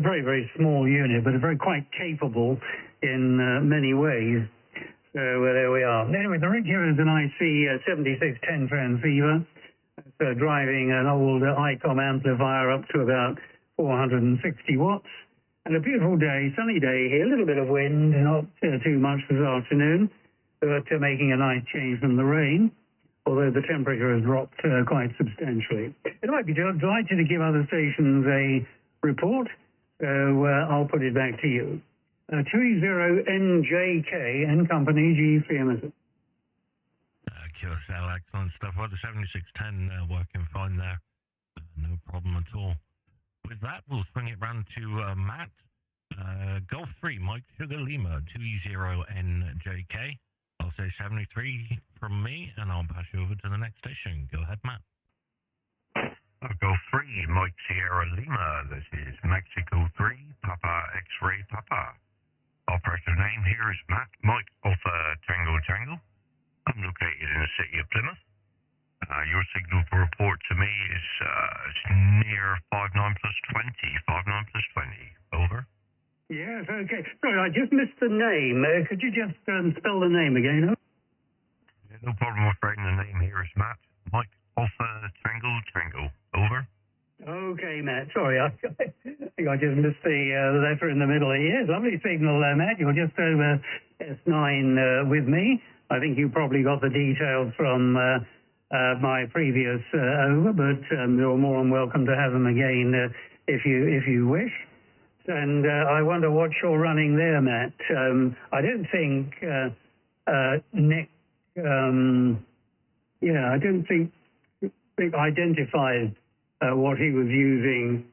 Very, very small unit, but very quite capable in many ways. So there we are. Anyway, the rig here is an IC 7610 transceiver. It's driving an old ICOM amplifier up to about 460 watts. And a beautiful day, sunny day here, a little bit of wind, not too much this afternoon, but making a nice change from the rain, although the temperature has dropped quite substantially. It might be delighted to give other stations a report, so I'll put it back to you. 2e0njk and company G3MSL. QSL, excellent stuff. Well, the 7610 working fine there. No problem at all. With that, we'll swing it round to Matt. Golf 3, Mike Sugar Lima, 2e0njk. I'll say 73 from me, and I'll pass you over to the next station. Go ahead, Matt. Golf 3, Mike Sierra Lima. This is Mexico 3, Papa X-Ray Papa. Operator name here is Matt Mike Alpha Tango Tango. I'm located in the city of Plymouth. Your signal for report to me is near 59 plus 20. 59 plus 20. Over. Yes, okay. Sorry, I just missed the name. Could you just spell the name again? Yeah, no problem, my friend. The name here is Matt Mike Alpha Tango Tango. Over. Okay, Matt. Sorry, I think I just missed the letter in the middle here. Lovely signal, Matt. You're just over S9 with me. I think you probably got the details from my previous over, but you're more than welcome to have them again if you wish. and I wonder what you're running there, Matt. I don't think Nick, I don't think identified what he was using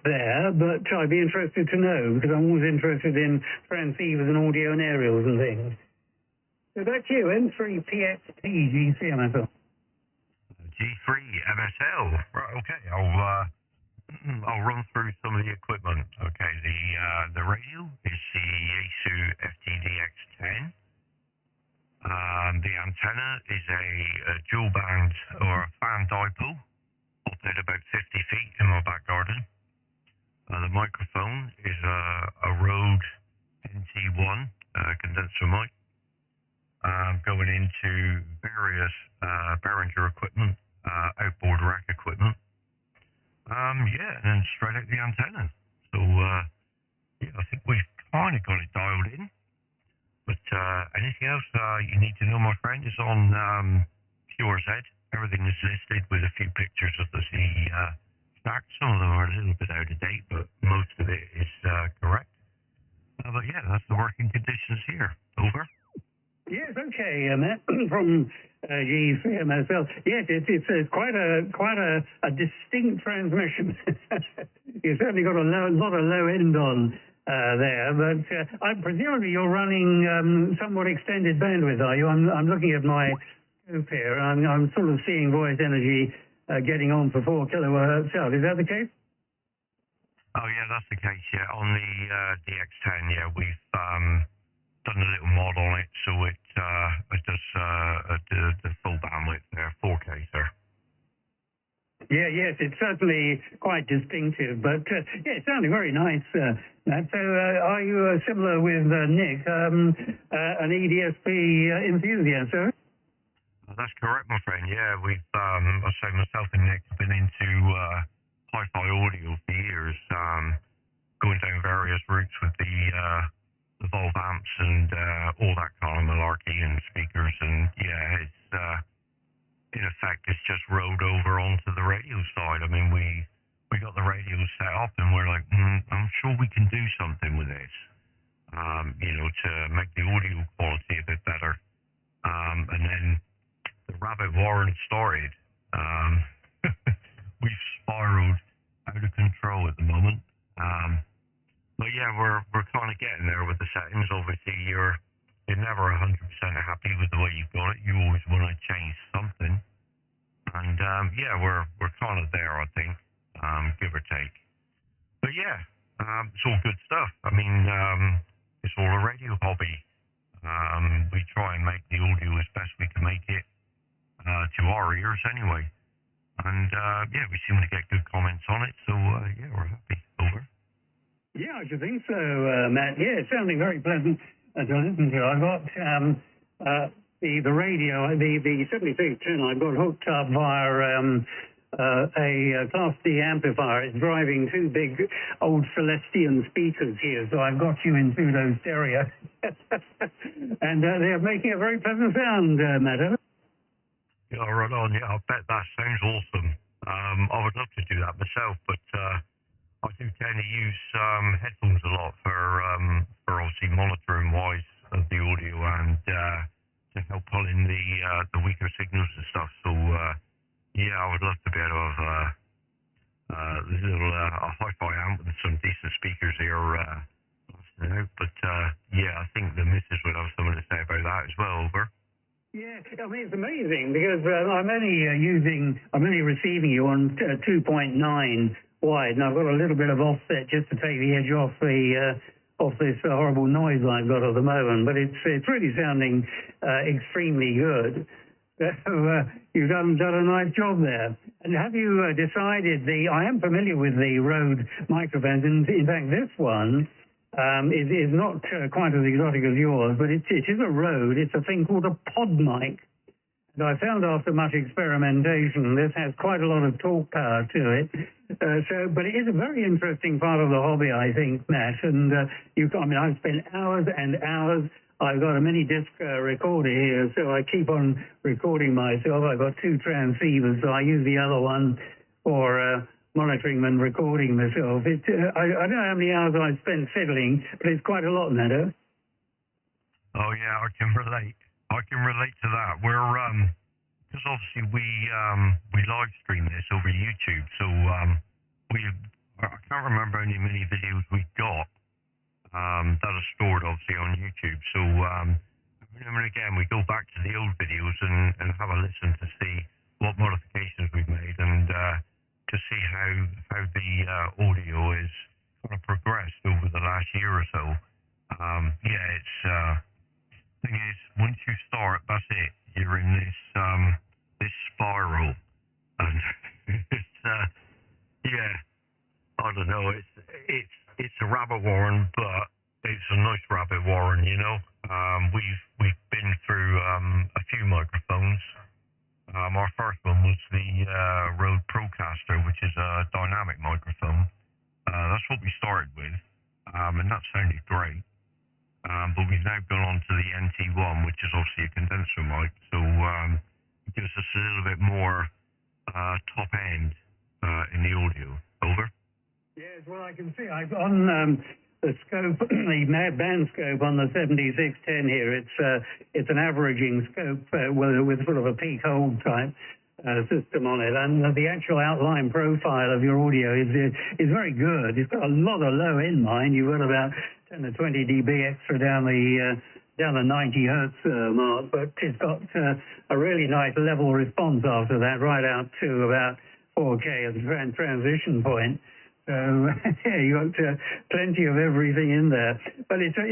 there, but I'd be interested to know, because I'm always interested in transceivers and audio and aerials and things. So back to you, m3pxp GCMSL. G3 MSL. Right, okay. I'll run through some of the equipment. Okay, the radio is the Yaesu FTDX10. The antenna is a dual band or a fan dipole, up at about 50 feet in my back garden. The microphone is a Rode NT1 condenser mic. Going into various Behringer equipment, outboard rack equipment. And then straight out the antenna. So, I think we've kind of got it dialed in. But anything else you need to know, my friend, is on QRZ. Everything is listed with a few pictures of the stack. Some of them are a little bit out of date, but most of it is correct. But yeah, that's the working conditions here. Over. Yes, okay, Matt, from G3MSL. Yes, it's quite a distinct transmission. You've certainly got a lot of low end on there, but presumably you're running somewhat extended bandwidth, are you? I'm looking at my scope here. I'm sort of seeing voice energy getting on for 4 kilohertz out. Is that the case? Oh yeah, that's the case. Yeah, on the DX10, yeah, we've done a little mod on it, so it does the full bandwidth there, 4K, sir. Yeah, yes, it's certainly quite distinctive, but yeah, it sounded very nice, Matt. So are you similar with Nick, an EDSP enthusiast, sir? That's correct, my friend. Yeah, we've, I say myself and Nick have been into hi-fi audio for years, going down various routes with the Volv amps and all that kind of malarkey and speakers, and yeah, it's in effect it's just rolled over onto the radio side. I mean, we got the radio set up and we're like, I'm sure we can do something with this, to make the audio quality a bit better, and then the rabbit warren started. We've spiraled out of control at the moment. But yeah, we're kind of getting there with the settings. Obviously, you're never 100% happy with the way you've got it. You always want to change something. And yeah, we're kind of there, I think, give or take. But yeah, it's all good stuff. I mean, it's all a radio hobby. We try and make the audio as best we can make it to our ears anyway. And yeah, we seem to get good comments on it. So yeah, we're happy. Over. Yeah, I should think so, Matt. Yeah, it's sounding very pleasant to listen to. I've got the radio, the 7310, I've got hooked up via a Class D amplifier. It's driving 2 big old Celestian speakers here, so I've got you in pseudo stereo. And they're making a very pleasant sound, Matt. Yeah, right on. Yeah, I bet that sounds awesome. I would love to do that myself, but I do tend to use headphones a lot for obviously monitoring wise of the audio and to help pull in the weaker signals and stuff. So yeah, I would love to be able to have a hi-fi amp with some decent speakers here. But yeah, I think the missus would have something to say about that as well. Over. Yeah, I mean, it's amazing because I'm only receiving you on 2.9 wide, and I've got a little bit of offset just to take the edge off this horrible noise I've got at the moment. But it's really sounding extremely good. So you've done a nice job there. And have you decided I am familiar with the Rode microphones, and in fact this one is not quite as exotic as yours, but it is a Rode. It's a thing called a pod mic. And I found after much experimentation, this has quite a lot of talk power to it. But it is a very interesting part of the hobby, I think, Matt. And I've spent hours and hours. I've got a mini disc recorder here, so I keep on recording myself. I've got 2 transceivers, so I use the other one for monitoring and recording myself. I don't know how many hours I've spent fiddling, but it's quite a lot, Nado. Oh yeah, I can relate. I can relate to that. We're because obviously we live stream this over YouTube, so I can't remember how many videos we got that are stored obviously on YouTube. So every now and again we go back to the old videos and have a listen to see what modifications we've made and to see how the audio is kind of progressed over the last year or so. Yeah, it's thing is, once you start, that's it. You're in this spiral, and it's yeah. I don't know. It's a rabbit warren, but it's a nice rabbit warren. You know, we've been through a few microphones. Our first one was the Rode Procaster, which is a dynamic microphone. That's what we started with, and that sounded great. But we've now gone on to the NT1, which is obviously a condenser mic, so it gives us a little bit more top end in the audio. Over. Yes, well, I can see I've on the scope, the band scope on the 7610 here. It's an averaging scope with sort of a peak hold type system on it, and the actual outline profile of your audio is very good. It's got a lot of low end mine. You've got about 10 to 20 dB extra down the 90 hertz mark, but it's got a really nice level response after that, right out to about 4K as a transition point. So yeah, you got plenty of everything in there. But it's a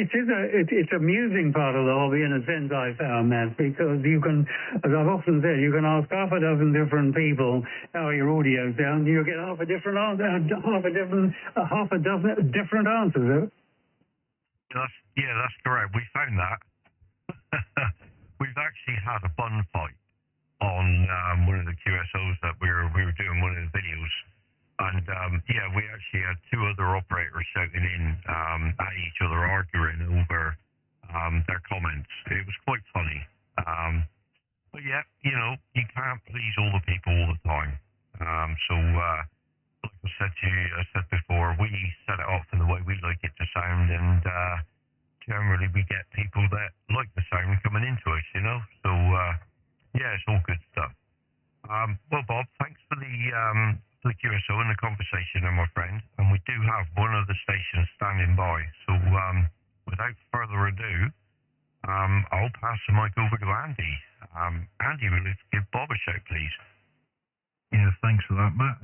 amusing part of the hobby in a sense, I found, Matt, because you can, as I've often said, you can ask half a dozen different people how your audio sounds, you'll get half a dozen different answers. That's correct. We found that. We've actually had a bun fight on one of the QSOs that we were doing one of the videos. And yeah, we actually had two other operators shouting in at each other, arguing over their comments. It was quite funny. But yeah, you know, you can't please all the people all the time. So like I said to you, I said before, we set it up for the way we like it to sound, and generally we get people that like the sound coming into us, you know. So yeah, it's all good stuff. Well, Bob, thanks for the QSO and the conversation, my friend. And we do have one of the stations standing by. So without further ado, I'll pass the mic over to Andy. Andy, will you give Bob a shout, please? Yeah, thanks for that, Matt.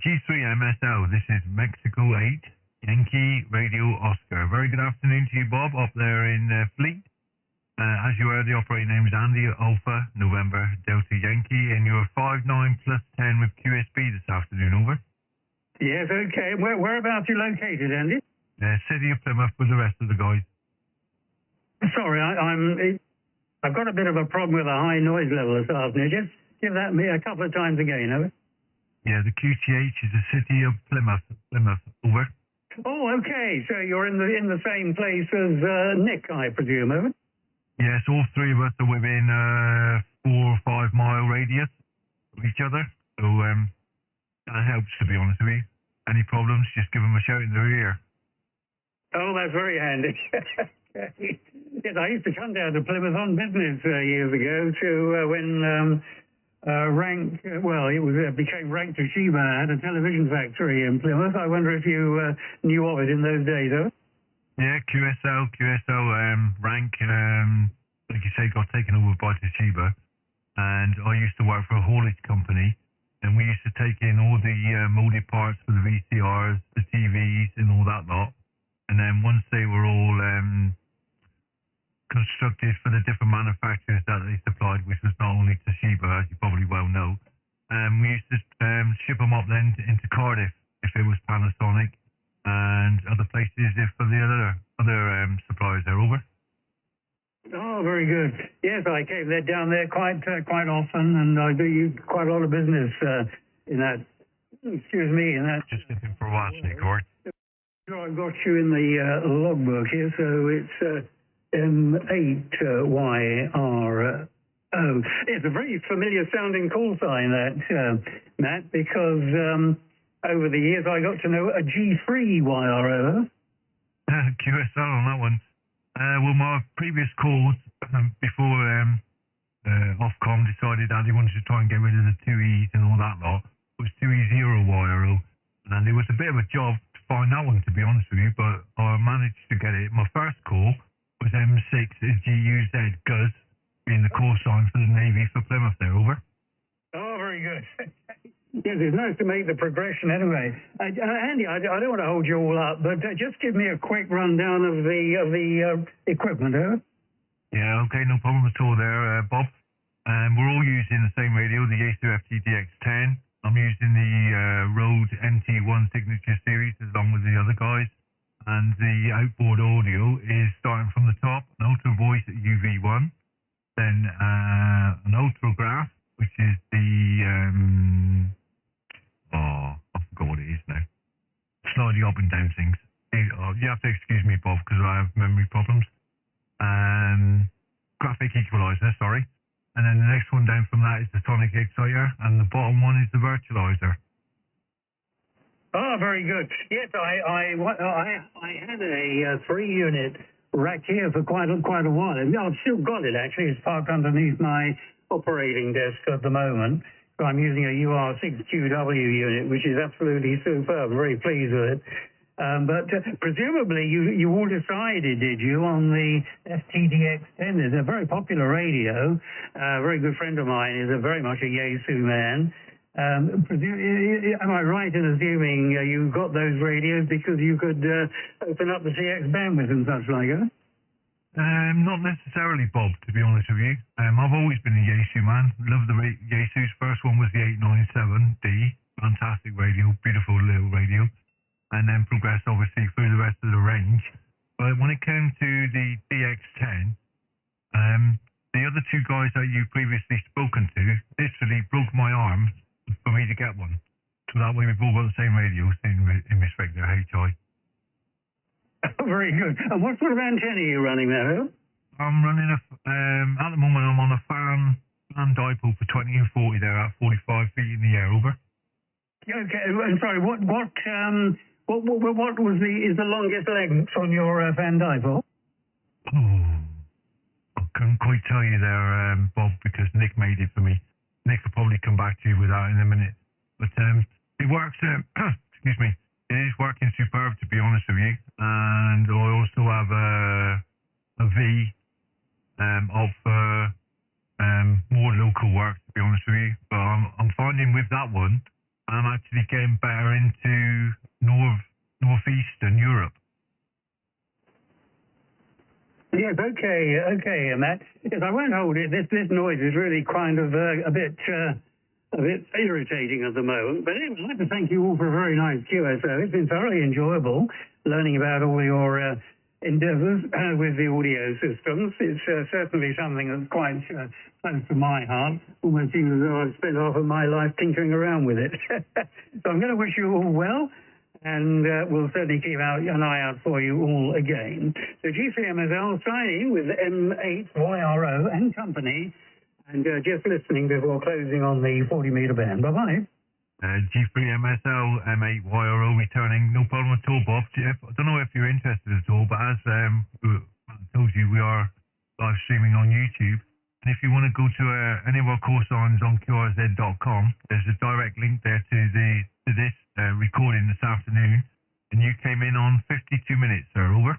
G3MSL, this is Mexico 8, Yankee Radio Oscar. Very good afternoon to you, Bob, up there in Fleet. As you heard, the operator name is Andy Alpha November Delta Yankee, and you're 59 plus 10 with QSB this afternoon. Over. Yes, okay. Whereabouts are you located, Andy? City of Plymouth with the rest of the guys. Sorry, I've got a bit of a problem with a high noise level this afternoon. Just give that me a couple of times again, over. Yeah, the QTH is the City of Plymouth. Over. Oh, okay. So you're in the same place as Nick, I presume, over. Yes, all three of us are within 4 or 5 mile radius of each other. So that helps, to be honest with you. Any problems, just give them a shout in their ear. Oh, that's very handy. Yes, I used to come down to Plymouth on business years ago to when it became Rank Toshiba had a television factory in Plymouth. I wonder if you knew of it in those days, though. Yeah, QSL, Rank, like you say, got taken over by Toshiba, and I used to work for a haulage company, and we used to take in all the molded parts for the VCRs, the TVs, and all that lot, and then once they were all constructed for the different manufacturers that they supplied, which was not only Toshiba, as you probably well know, we used to ship them up then into Cardiff if it was Panasonic, and other places if for the other suppliers there. Over. Oh, very good. Yes, I came down there quite often, and I do quite a lot of business in that. Excuse me, in that. Just looking for a while, Nick. Sure, I've got you in the logbook here, so it's m8yro. It's a very familiar sounding call sign, that Matt, because over the years, I got to know a G3YRO. QSL on that one. Well, my previous calls before Ofcom decided that they wanted to try and get rid of the 2E's and all that lot was 2e0YRO, and it was a bit of a job to find that one, to be honest with you, but I managed to get it. My first call was m6yro, GUZ, being the call sign for the Navy for Plymouth there, over. Oh, very good. Yes, it's nice to make the progression anyway. Andy, I don't want to hold you all up, but just give me a quick rundown of the equipment, huh? Yeah, okay, no problem at all there, Bob. We're all using the same radio, the Yaesu FTDX10. I'm using the Rode NT1 Signature Series along with the other guys. And the outboard audio is starting from the top, an Ultra Voice at UV1, then an Ultrograph, which is the, I forgot what it is now. Slightly up and down things. You have to excuse me, Bob, because I have memory problems. Graphic equalizer, sorry. And then the next one down from that is the Sonic Exciter, and the bottom one is the virtualizer. Oh, very good. Yes, I had a 3-unit rack here for quite a while. And I've still got it, actually. It's parked underneath my operating desk at the moment. So I'm using a UR6QW unit, which is absolutely superb. I'm very pleased with it. But presumably you all decided, did you, on the FTDX10? It's a very popular radio. A very good friend of mine is very much a Yaesu man. Am I right in assuming you got those radios because you could open up the CX bandwidth and such like it? Not necessarily, Bob, to be honest with you. I've always been a Yaesu man. Love the Yaesu's. First one was the 897D. Fantastic radio, beautiful little radio. And then progressed, obviously, through the rest of the range. But when it came to the DX10, the other two guys that you previously spoken to literally broke my arm for me to get one. So that way we've all got the same radios in respect to HI. Very good. And what sort of antenna are you running there? I'm running at the moment I'm on a fan dipole for 20 and 40 there at 45 feet in the air, over. Okay, and sorry, what is the longest length on your fan dipole? Oh, I couldn't quite tell you there, Bob, because Nick made it for me. Nick will probably come back to you with that in a minute. But it works, excuse me, it is working superb, to be honest with you. And I also have a V of more local work, to be honest with you. But I'm finding with that one, I'm actually getting better into northeastern Europe. Yes, okay, Matt. Yes, I won't hold it. This noise is really kind of a bit irritating at the moment. But anyway, I'd like to thank you all for a very nice QSO. It's been thoroughly enjoyable learning about all your endeavours with the audio systems. It's certainly something that's quite close to my heart. Almost seems as though I've spent half of my life tinkering around with it. So I'm going to wish you all well. And we'll certainly keep an eye out for you all again. So G3MSL signing with M8yro and company, and just listening before closing on the 40-meter band. Bye-bye. G3MSL, M8yro returning. No problem at all, Bob. I don't know if you're interested at all, but as I told you, we are live streaming on YouTube. And if you want to go to any of our course signs on qrz.com, there's a direct link there to this recording this afternoon. And you came in on 52 minutes, sir. Over.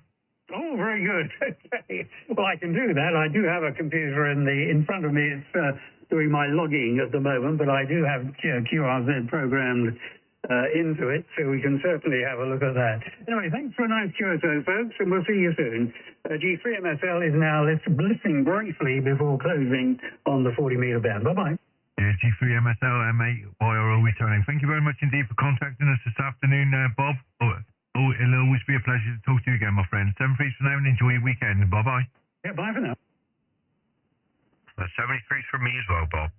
Oh, very good. Okay. Well, I can do that. I do have a computer in front of me. It's doing my logging at the moment, but I do have QRZ programmed into it, so we can certainly have a look at that. Anyway, thanks for a nice QSO, folks, and we'll see you soon. G3MSL is now listening briefly before closing on the 40-meter band. Bye-bye. Yeah, G3MSL, M8yro returning. Thank you very much indeed for contacting us this afternoon, Bob. It'll always be a pleasure to talk to you again, my friend. 7-3 for now, and enjoy your weekend. Bye-bye. Yeah, bye for now. 73 from me as well, Bob.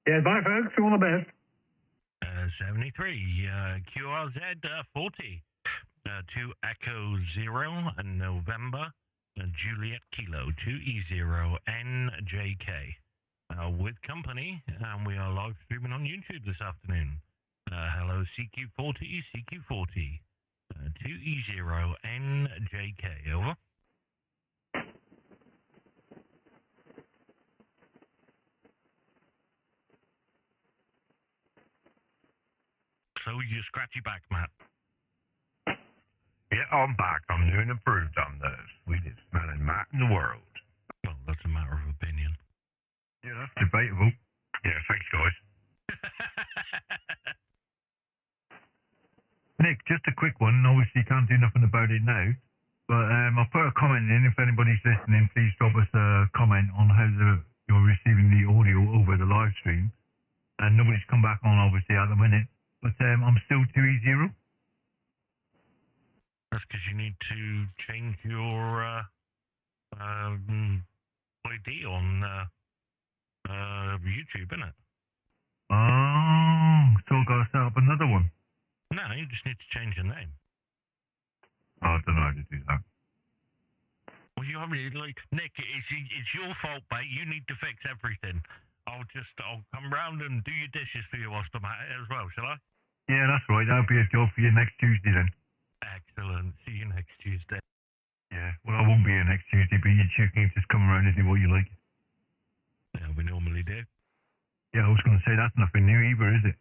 Yeah, bye, folks. All the best. 73, QRZ 40, 2 Echo 0, November, Juliet Kilo, 2e0njk, with company, and we are live streaming on YouTube this afternoon. Hello, CQ40, CQ40. 2e0njk, over. So you scratchy back, Matt. Yeah, I'm back. I'm new and improved. I'm the sweetest smelling Matt in the world. Well, that's a matter of opinion. Yeah, that's debatable. Yeah, thanks, guys. Nick, just a quick one. Obviously, you can't do nothing about it now. But I'll put a comment in. If anybody's listening, please drop us a comment on how you're receiving the audio over the live stream. And nobody's come back on, obviously, at the minute. But I'm still 2e0. That's because you need to change your ID on YouTube, isn't it? Oh, so I've got to set up another one. No, you just need to change your name. Oh, I don't know how to do that. Well, you haven't, like, Nick, it's your fault, mate. You need to fix everything. I'll come round and do your dishes for you whilst I'm at it as well, shall I? Yeah, that's right. That'll be a job for you next Tuesday then. Excellent. See you next Tuesday. Yeah, well, I won't be here next Tuesday, but you can just come around and do what you like. Yeah, we normally do. Yeah, I was going to say that's nothing new either, is it?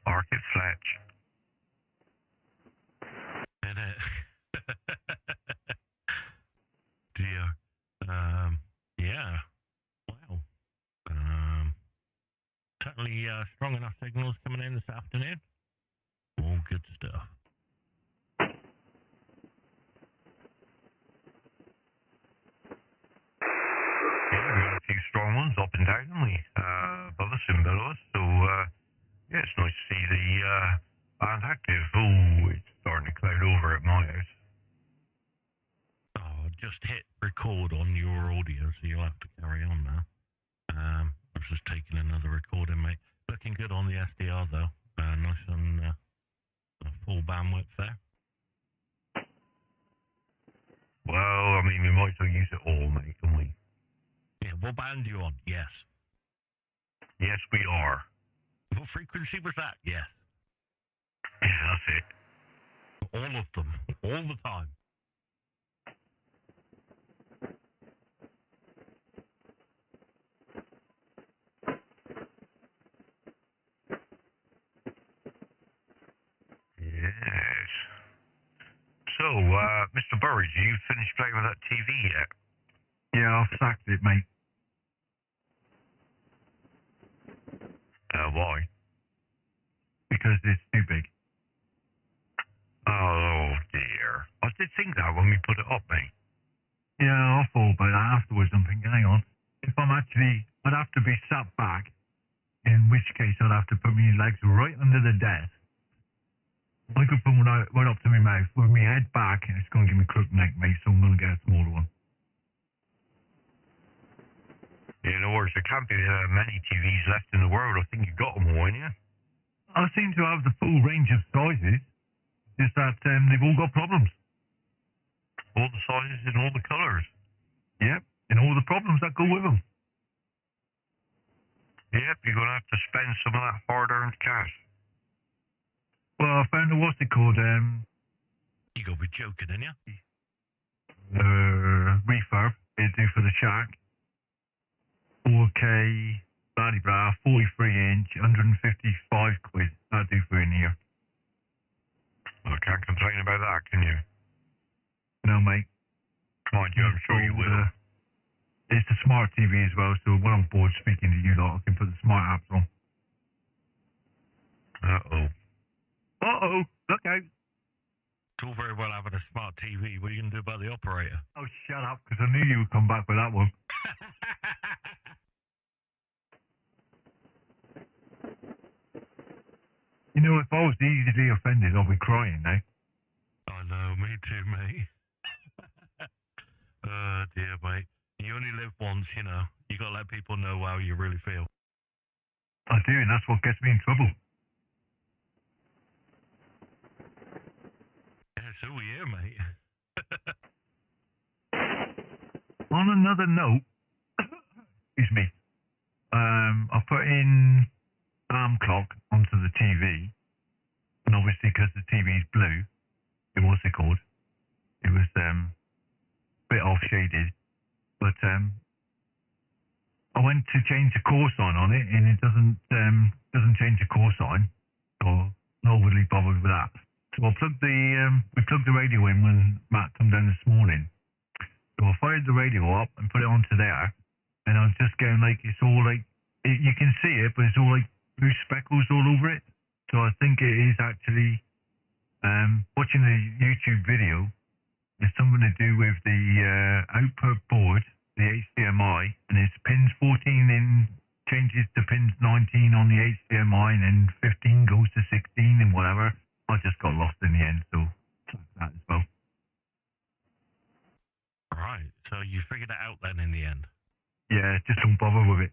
Market Fletch. Innit? Dear. Yeah. Wow. Certainly strong enough signals coming in this afternoon. All good stuff. Yeah, we got a few strong ones up and down, haven't we? Above us and below us. So, yeah, it's nice to see the band active. Oh, it's starting to cloud over at my house. Oh, just hit record on your audio, so you'll have to carry on now. I was just taking another recording, mate. Looking good on the SDR, though. Nice and full bandwidth there. Well, I mean, we might as well use it all, mate, can we? Yeah, what band are you on? Yes. Yes, we are. What frequency was that? Yes. Yeah, that's it. All of them. All the time. Yes. So, Mr. Burridge, you finished playing with that TV yet? Yeah, I've sacked it, mate. Why? Because it's too big. Oh, dear. I did think that when we put it up, mate. Yeah, I thought about that afterwards. I'm thinking, hang on. If I'd have to be sat back, in which case I'd have to put my legs right under the desk. I could put one right up to my mouth with my head back, and it's going to give me crooked neck, mate, so I'm going to get a smaller one. Yeah, no worries. There can't be many TVs left in the world. I think you got them all, haven't you? I seem to have the full range of sizes, just that they've all got problems. All the sizes and all the colours. Yep, and all the problems that go with them. Yep, you're going to have to spend some of that hard-earned cash. Well, I found what's it called? You gotta be joking, ain't you? Refurb. They do for the shack. 4K, bloody blah, 43-inch, 155 quid. That'll do for in here. I can't complain about that, can you? No, mate. Mind you, I'm sure you will. It's a smart TV as well, so when I'm bored speaking to you lot, I can put the smart apps on. Uh-oh. Uh-oh, look out. It's all very well having a smart TV. What are you going to do about the operator? Oh, shut up, because I knew you would come back with that one. You know, if I was easily offended, I'd be crying now. I know, me too, mate. Oh, dear, mate. You only live once, you know. You got to let people know how you really feel. I do, and that's what gets me in trouble. Yeah, so are you, mate. On another note, excuse me, I put in alarm clock onto the TV, and obviously because the TV is blue, what's it called? It was a bit off shaded, but I went to change the call sign on it, and it doesn't change the call sign, so not overly bothered with that. So I plugged we plugged the radio in when Matt came down this morning. So I fired the radio up and put it onto there, and I was just getting like, it's all like, you can see it, but it's all like blue speckles all over it. So I think it is actually, watching the YouTube video, it's something to do with the output board, the HDMI, and it's pins 14 in, changes to pins 19 on the HDMI, and then 15 goes to 16 and whatever. I just got lost in the end, so that as well. Right, so you figured it out then in the end? Yeah, just don't bother with it.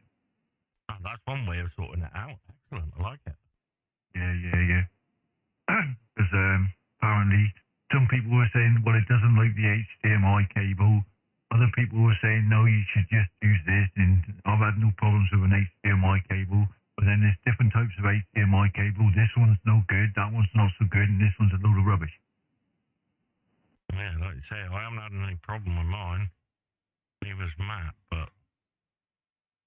Oh, that's one way of sorting it out. Excellent, I like it. Yeah. Because apparently some people were saying, well, it doesn't like the HDMI cable. Other people were saying, no, you should just use this. And I've had no problems with an HDMI cable. But then there's different types of HDMI cable. This one's no good, that one's not so good, and this one's a load of rubbish. Yeah, like you say, I haven't had any problem with mine. Neither's Matt, but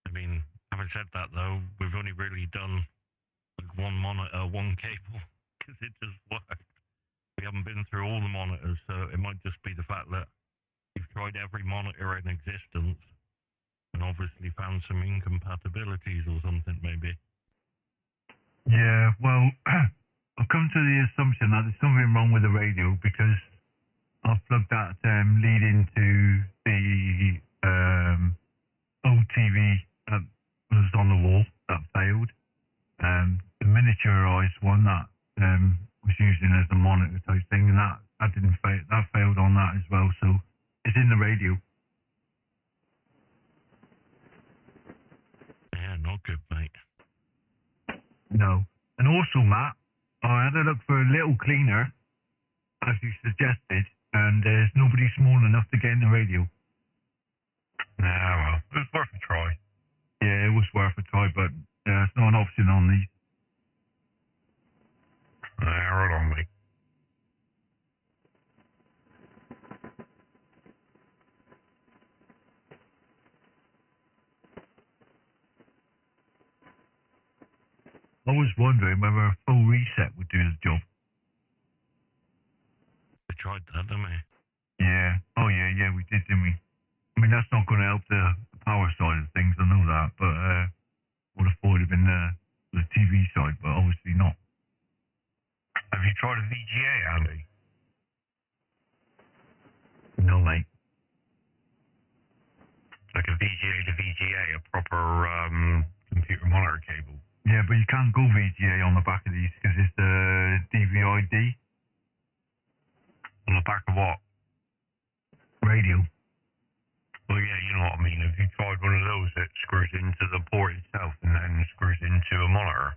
I mean, having said that though, we've only really done like one monitor, one cable, because it just worked. We haven't been through all the monitors, so it might just be the fact that you've tried every monitor in existence and obviously found some incompatibilities or something maybe. Yeah, well, I've come to the assumption that there's something wrong with the radio because I've plugged that lead into the old TV that was on the wall that failed. The miniaturized one that was using as a monitor type thing, and that didn't fail. That failed on that as well. So it's in the radio. Yeah, not good, mate. No, and also Matt, I had a look for a little cleaner, as you suggested, and there's nobody small enough to get in the radio. Nah, well, it was worth a try. Yeah, it was worth a try, but it's not an option on these. Hold on, mate. I was wondering whether a full reset would do the job. We tried that, didn't we? Yeah. Oh, yeah, we did, didn't we? I mean, that's not going to help the power side of things, I know that, but would have thought it would have been the TV side, but obviously not. Have you tried a VGA, Andy? No, mate. Like a VGA to VGA, a proper computer monitor cable. Yeah, but you can't go VGA on the back of these because it's the DVI-D. On the back of what? Radio. Well, yeah, you know what I mean. If you tried one of those that screws into the port itself and then screws into a monitor.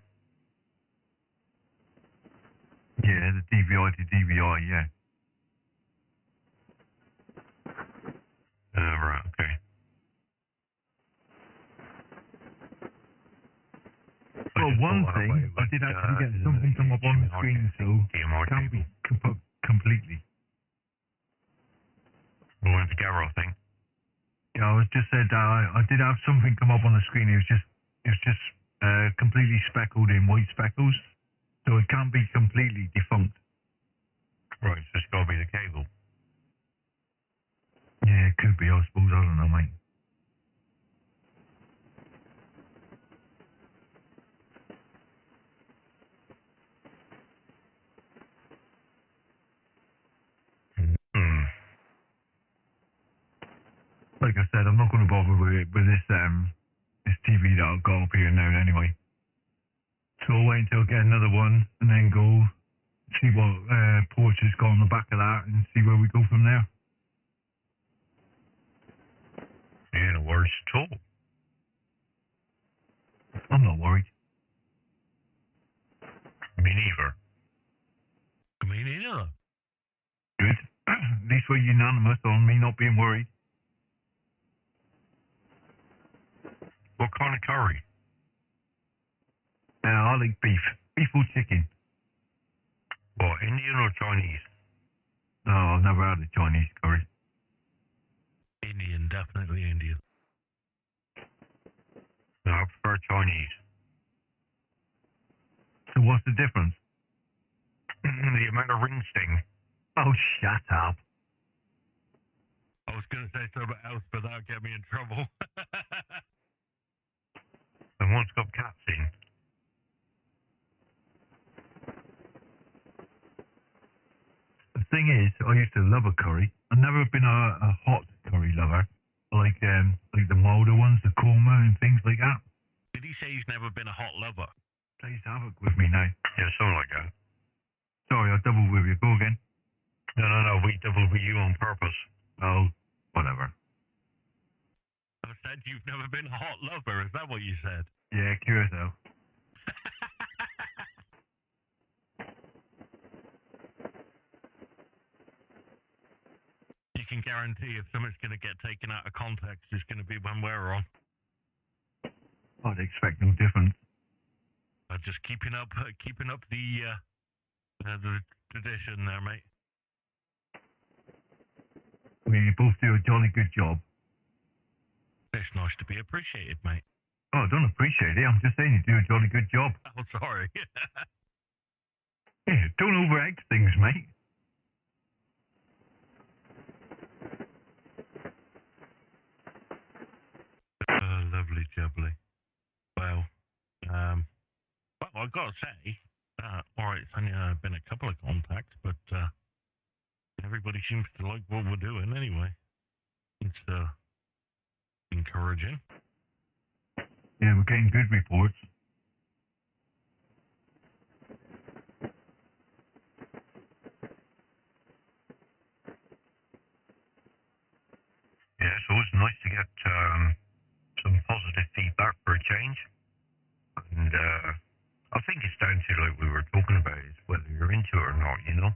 Yeah, the DVI to DVI, yeah. Right, okay. Well, one thing, I did actually get something come up on the screen, so it can't be completely. We went together, I think. Yeah, I was just said I did have something come up on the screen. It was just completely speckled in white speckles, so it can't be completely defunct. Right, so it's got to be the cable. Yeah, it could be. I suppose. I don't know, mate. Like I said, I'm not going to bother with this TV that I've got up here now anyway. So I'll wait until I get another one and then go see what ports it's got on the back of that and see where we go from there. Yeah, no worries at all. I'm not worried. Me neither. Me neither. Good. At least we're unanimous on me not being worried. What kind of curry? I like beef. Beef or chicken. What, Indian or Chinese? No, I've never had a Chinese curry. Indian, definitely Indian. No, I prefer Chinese. So what's the difference? The amount of ring sting. Oh, shut up. I was going to say something else, but that would get me in trouble. And one's got cats in. The thing is, I used to love a curry. I've never been a hot curry lover. Like the milder ones, the korma and things like that. Did he say he's never been a hot lover? Plays havoc with me now. Yeah, something like that. Sorry, I doubled with you. Go again. No, we doubled with you on purpose. Oh, whatever. I said you've never been a hot lover. Is that what you said? Yeah, curacao. You can guarantee if something's going to get taken out of context, it's going to be when we're on. I'd expect no difference. Just keeping up the tradition there, mate. We both do a jolly good job. It's nice to be appreciated, mate. Oh, I don't appreciate it. I'm just saying you do a jolly good job. Oh, sorry. Yeah, don't over-egg things, mate. Lovely jubbly. Well, I got to say, all right, it's only been a couple of contacts, but everybody seems to like what we're doing anyway. It's encouraging. Yeah, we're getting good reports. Yeah, it's always nice to get some positive feedback for a change. And I think it's down to, like we were talking about, is whether you're into it or not, you know?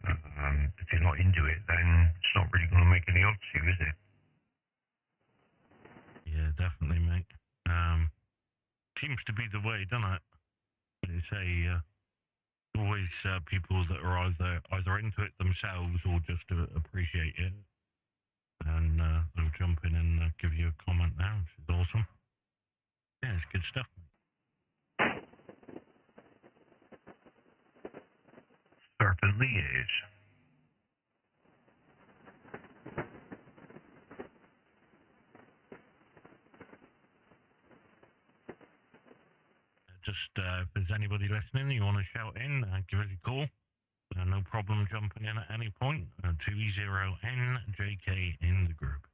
If you're not into it, then it's not really going to make any odds to you, is it? Yeah, definitely, mate. Seems to be the way, doesn't it? They say always people that are either into it themselves or just appreciate it. And they'll jump in and give you a comment now, which is awesome. Yeah, it's good stuff. Certainly is. Just if there's anybody listening, you want to shout in, give us a call. No problem jumping in at any point. 2e0njk in the group.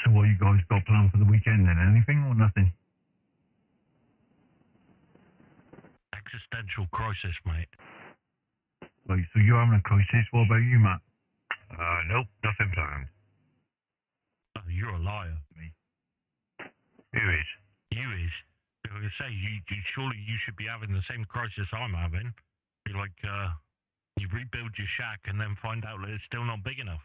So what you guys got planned for the weekend then? Anything or nothing? Existential crisis, mate. Right, so you're having a crisis. What about you, Matt? Nope, nothing planned. Oh, you're a liar. Me. Who is? You is. I was say surely you should be having the same crisis I'm having. You're like you rebuild your shack and then find out that it's still not big enough.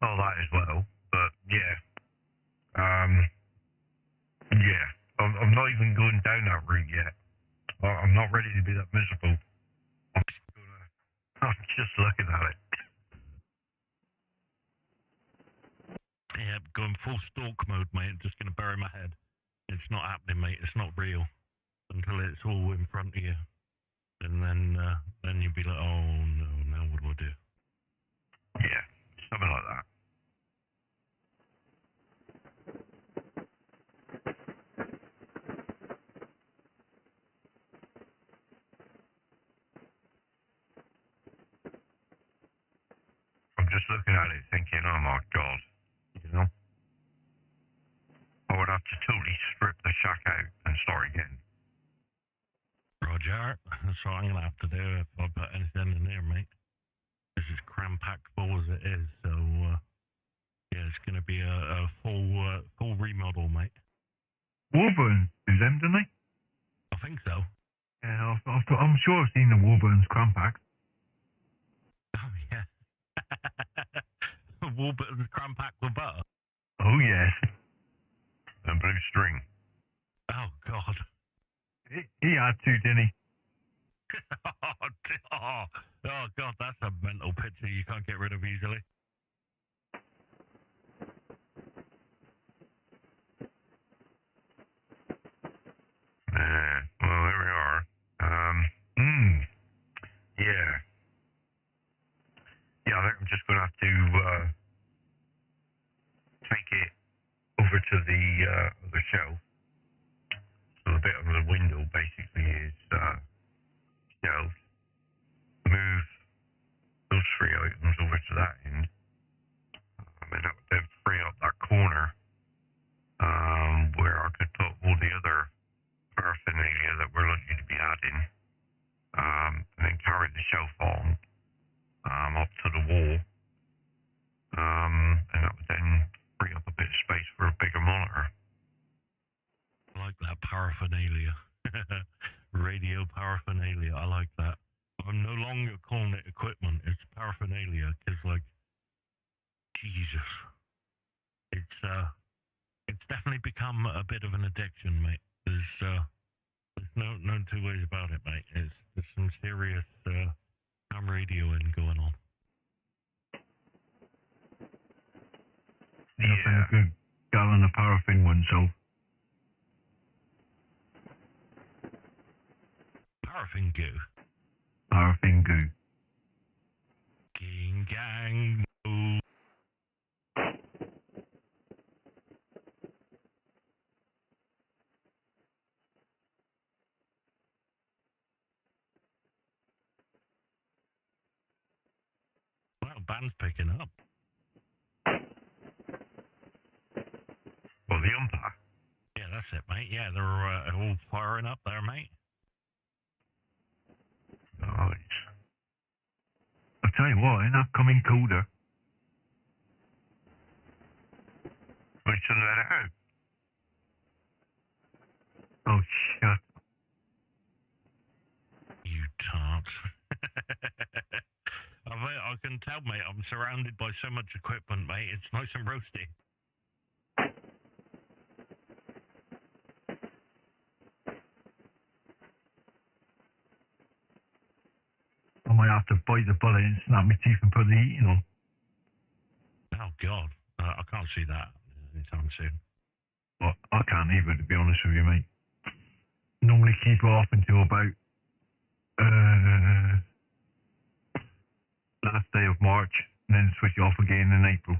Oh, that as well. But yeah, I'm not even going down that route yet. I'm not ready to be that miserable. I'm just looking at it. Yeah, going full stalk mode, mate. Just gonna bury my head. It's not happening, mate. It's not real until it's all in front of you, and then you'll be like, oh no, now what do I do? Yeah, something like that. I'm just looking at it thinking, oh my god, you know? I would have to totally strip the shack out and start again. Roger, that's what I'm gonna have to do if I put anything in there, mate. This is cram-packed full as it is, so yeah, it's gonna be a full remodel, mate. Warburton do them, don't they? I think so. Yeah, I'm sure I've seen the Warburton's cram pack. Oh, yeah. Warburton's cram packed with butter. Oh, yes. And blue string. Oh, God. He had to, didn't he? Oh, God, that's a mental picture you can't get rid of easily. Well, there we are. Yeah. Yeah, I think I'm just going to have to take it over to the other shelf. So the bit under the window basically is shelved. Move those three items over to that end. And that would then free up that corner where I could put all the other paraphernalia that we're likely to be adding. And then carry the shelf on up to the wall. And that would then free up a bit of space for a bigger monitor. I like that paraphernalia. Radio paraphernalia. I like that. I'm no longer calling it equipment. It's paraphernalia. Because, like, Jesus. It's definitely become a bit of an addiction, mate. There's no two ways about it, mate. There's some serious ham radioing going on. Yeah. A good gallon of paraffin once, so. Paraffin goo. Paraffin goo. King gang. Ooh. Well, band's picking up. Well, the umpire. Yeah, that's it, mate. Yeah, they're all firing up there, mate. Nice. I'll tell you what, in that coming colder. We should let it out. Oh, shut. You tart. I can tell, mate, I'm surrounded by so much equipment, mate. It's nice and roasty. I might have to bite the bullet and snap my teeth and put the heating on. Oh, God. I can't see that anytime soon. Well, I can't either, to be honest with you, mate. Normally keep it off until about last day of March, and then switch it off again in April.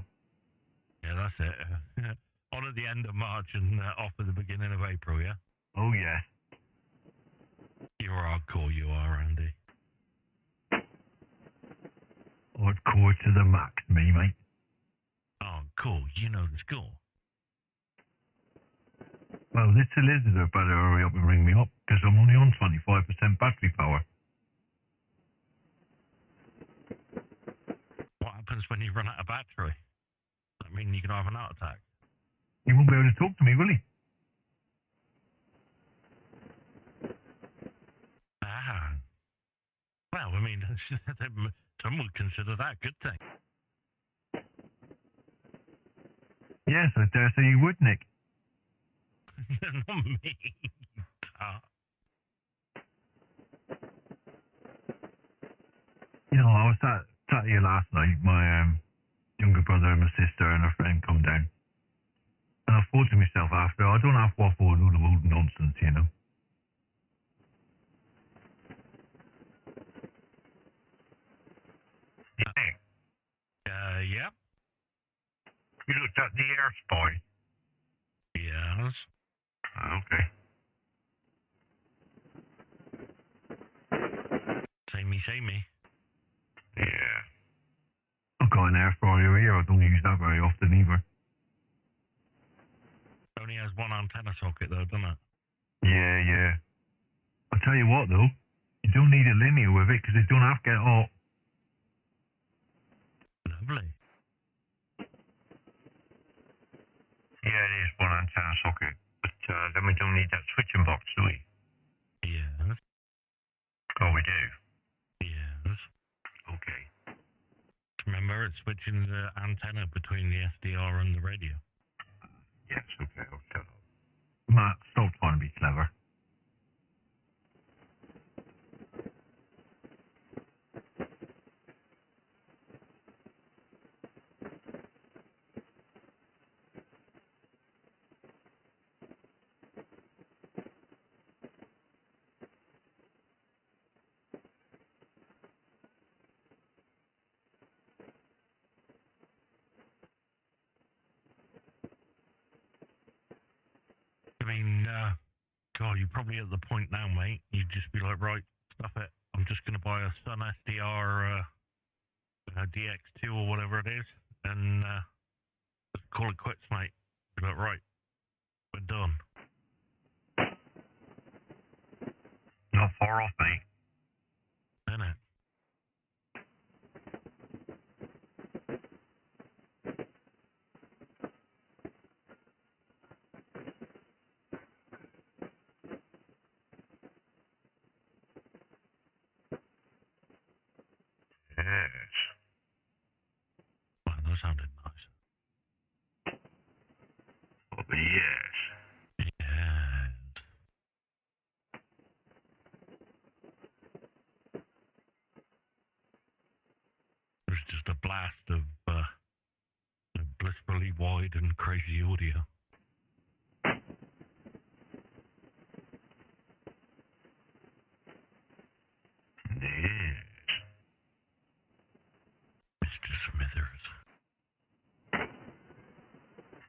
Yeah, that's it. On at the end of March and off at the beginning of April, yeah? Oh, yeah. You're hardcore, you are, Andy. Hardcore to the max, me, mate. Oh, cool. You know the score. Well, this solicitor better hurry up and ring me up, because I'm only on 25% battery power. What happens when you run out of battery? That mean you can have an heart attack? He won't be able to talk to me, will he? Ah. Well, I mean, some would consider that a good thing. Yes, I dare say you would, Nick. Not me. You know, I was sat here last night. My younger brother and my sister and a friend come down. And I thought to myself after, I don't have waffle and all the old nonsense, you know. Yeah. You looked at the air spy. Yes. Okay. Say me. Yeah. I've got an air fryer here. I don't use that very often either. Only has one antenna socket though, doesn't it? Yeah. I'll tell you what though, you don't need a linear with it because it don't have to get hot. Lovely. Yeah, it is one antenna socket. But then we don't need that switching box, do we? Yes. Oh, we do? Yes. Okay. antenna between the SDR and the radio. Yes, okay, I'll shut up. Matt, stop trying to be clever. I mean, God, you're probably at the point now, mate. You'd just be like, right, stuff it. I'm just going to buy a Sun SDR DX2 or whatever it is, and just call it quits, mate. Be like, right, we're done. Not far off, mate. Isn't it? Yes. Wow, that sounded nice. Oh, yes. Yes. There's just a blast of blissfully wide and crazy audio. Yes. Mr. Smithers.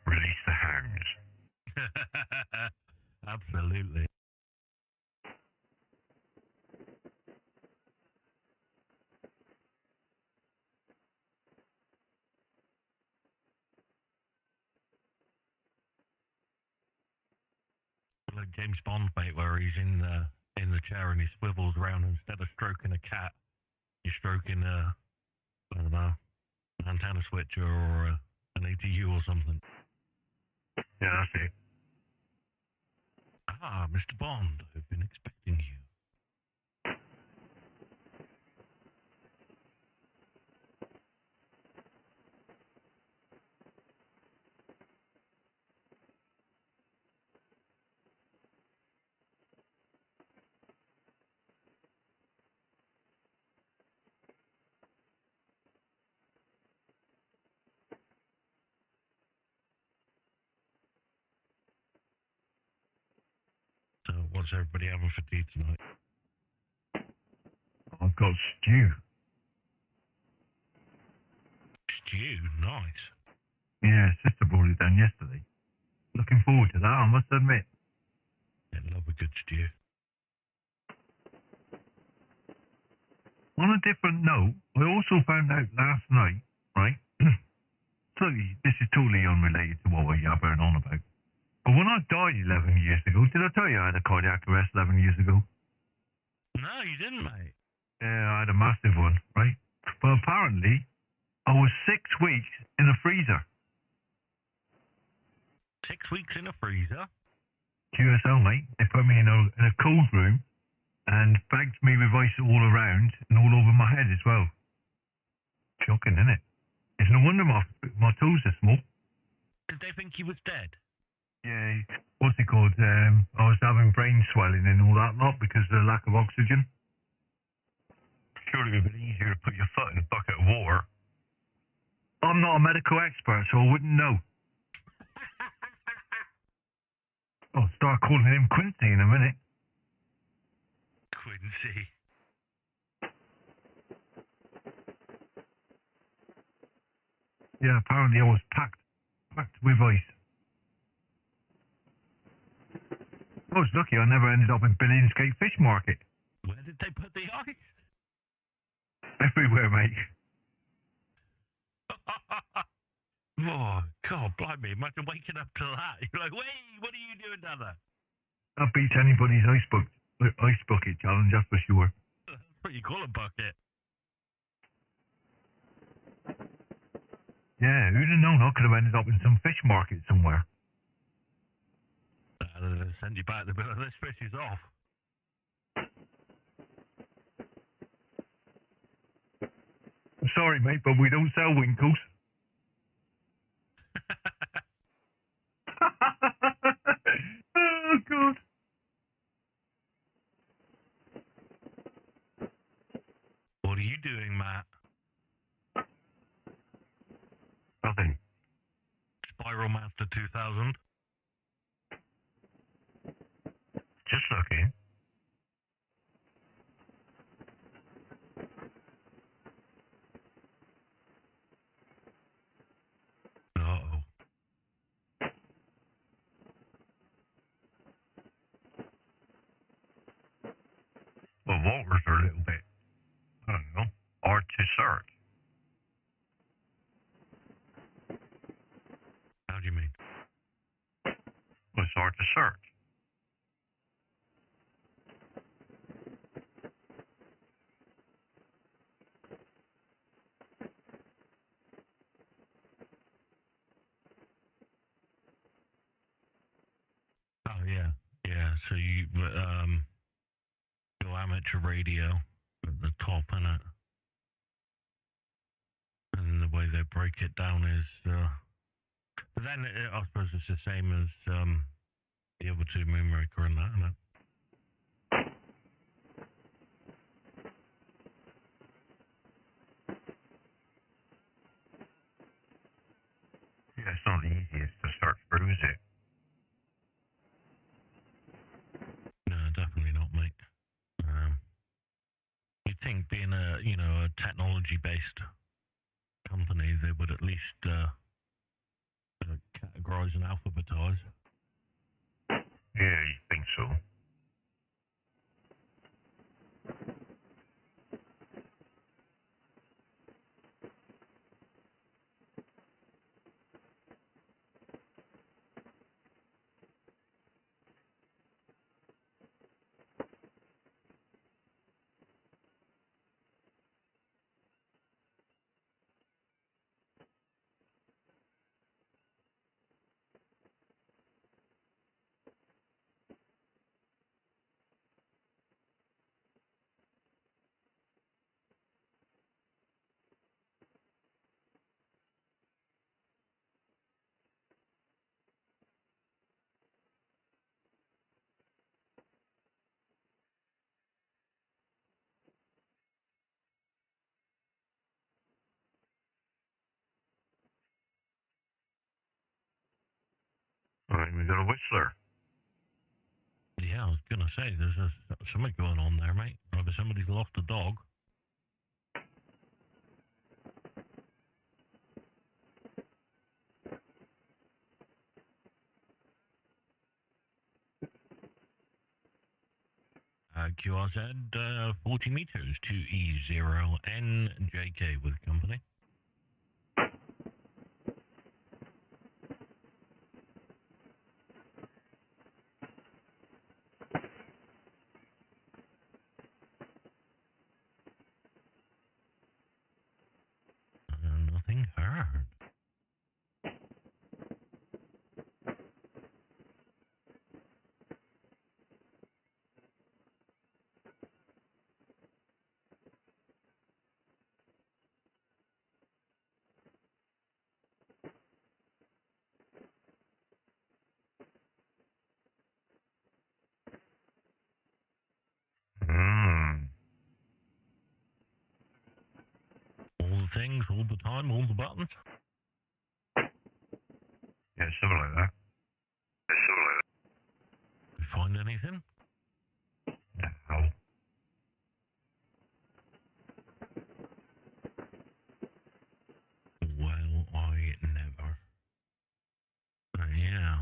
Release the hounds. Absolutely. Like James Bond, mate, where he's in the chair and he swivels around, and instead of stroking a cat, you're stroking I don't know, an antenna switcher or an ATU or something. Yeah, that's it. Ah, Mr. Bond, I've been expecting you. So, what's everybody having for tea tonight? I've got stew. Stew, nice. Yeah, sister brought it down yesterday. Looking forward to that, I must admit. I love a good stew. On a different note, I also found out last night, right? This is totally unrelated to what we're yabbering on about. But when I died 11 years ago, did I tell you I had a cardiac arrest 11 years ago? No, you didn't, mate. Yeah, I had a massive one, right? But apparently, I was 6 weeks in a freezer. 6 weeks in a freezer? QSL, mate. They put me in a cold room and bagged me with ice all around and all over my head as well. Shocking, isn't it? It's no wonder my toes are small. Did they think he was dead? Yeah, what's it called? I was having brain swelling and all that lot because of the lack of oxygen. Surely it would be easier to put your foot in a bucket of water. I'm not a medical expert, so I wouldn't know. I'll start calling him Quincy in a minute. Quincy. Yeah, apparently I was packed with ice. I was lucky I never ended up in Billingsgate Fish Market. Where did they put the ice? Everywhere, mate. Oh, God, blimey. Imagine waking up to that. You're like, wait, what are you doing down there? That beats anybody's ice bucket challenge, that's for sure. That's what you call a bucket. Yeah, who'd have known I could have ended up in some fish market somewhere. Send you back the bill. This fish is off. I'm sorry, mate, but we don't sell winkles. motors are a little bit, I don't know, hard to search. How do you mean? Well, it's hard to search. Oh yeah, yeah. So your amateur radio at the top in it, and the way they break it down is. But then I suppose it's the same as the other two Moonraker and that, isn't it? Yeah, it's not the easiest to search through, is it? No, definitely not, mate. You'd think being a technology-based company, they would at least categorize and alphabetize. Yeah, you think so. All right, we got a whistler. Yeah, I was gonna say there's something going on there, mate. Either somebody's lost a dog. QRZ 40 meters, 2e0njk with company. Nothing heard. All the things, all the time, all the buttons. Yeah, something like that. You find anything? No. Well, I never. Yeah.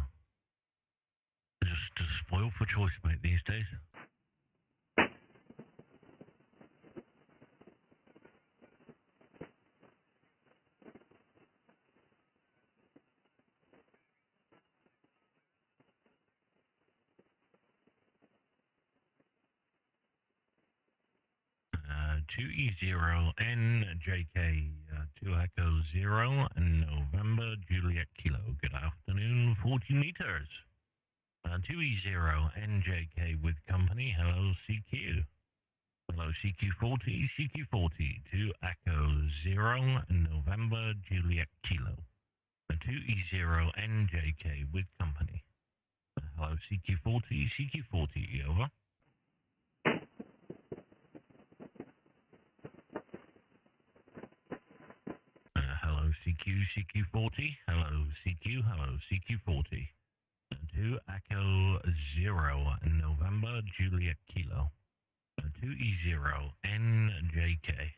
Just spoiled for choice, mate, these days. Uh, 2e0njk, 2 Echo 0, November, Juliet Kilo. Good afternoon, 40 meters. 2e0njk with company. Hello, CQ. Hello, CQ40, CQ40, 2 Echo 0, November, Juliet Kilo. 2e0njk with company. Hello, CQ40, CQ40, over. Hello, CQ, CQ40. Hello, CQ. Hello, CQ40. 2 Echo 0, November, Juliet Kilo. 2e0njk.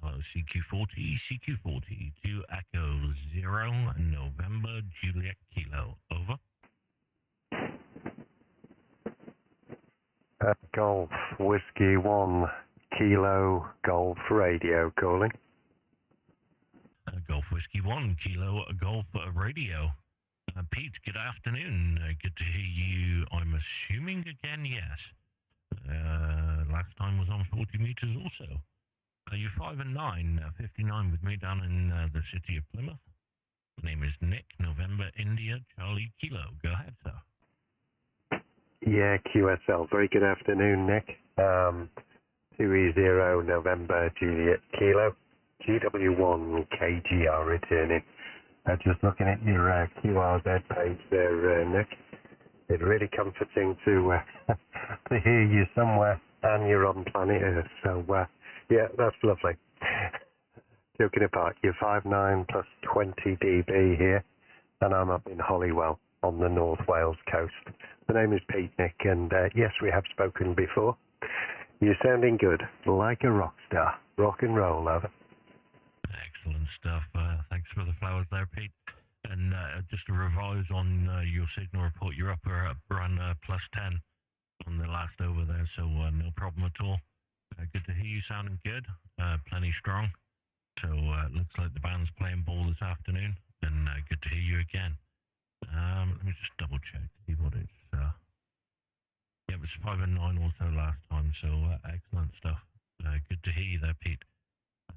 Hello, CQ40, CQ40. 2 Echo 0, November, Juliet Kilo. Over. Golf Whiskey 1 Kilo Golf Radio calling. Golf Whiskey 1 Kilo Golf Radio. Pete, good afternoon. Good to hear you. I'm assuming again, yes. Last time was on 40 meters also. You're 5 and 9, 59 with me down in the city of Plymouth. My name is Nick, November, India, Charlie, Kilo. Go ahead, sir. Yeah, QSL. Very good afternoon, Nick. 2e0 November, Juliet, Kilo. GW1KGR returning. Just looking at your QRZ page there, Nick. It's really comforting to to hear you somewhere and you're on planet Earth. So, yeah, that's lovely. Joking apart, you're 5'9" plus 20 dB here, and I'm up in Holywell on the North Wales coast. The name is Pete, Nick, and yes, we have spoken before. You're sounding good, like a rock star. Rock and roll, over. Excellent stuff. Thanks for the flowers there, Pete. And just to revise on your signal report, you're up around plus 10 on the last over there, so no problem at all. Good to hear you sounding good, plenty strong. So looks like the band's playing ball this afternoon, and good to hear you again. Let me just double check, see what it's. Yeah, it was 5 and 9 also last time, so excellent stuff. Good to hear you there, Pete.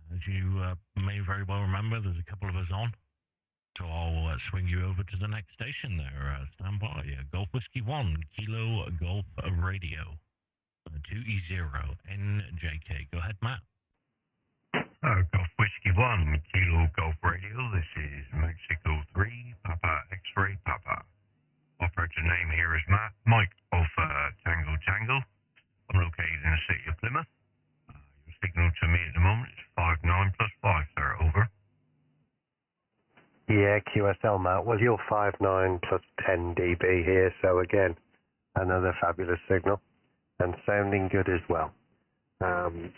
As you may very well remember, there's a couple of us on, so I'll swing you over to the next station there. Stand by. Golf Whiskey 1 Kilo Golf Radio. 2e0njk. Go ahead, Matt. Golf Whiskey 1 Kilo Golf Radio. This is Mexico 3 Papa X-Ray Papa. Operator name here is Matt. Mike Alpha Tango Tango. I'm located in the city of Plymouth. Your signal to me at the moment is 5'9" plus 5, sir. Over. Yeah, QSL, Matt. Well, you're 5'9" plus 10 dB here, so again, another fabulous signal. And sounding good as well.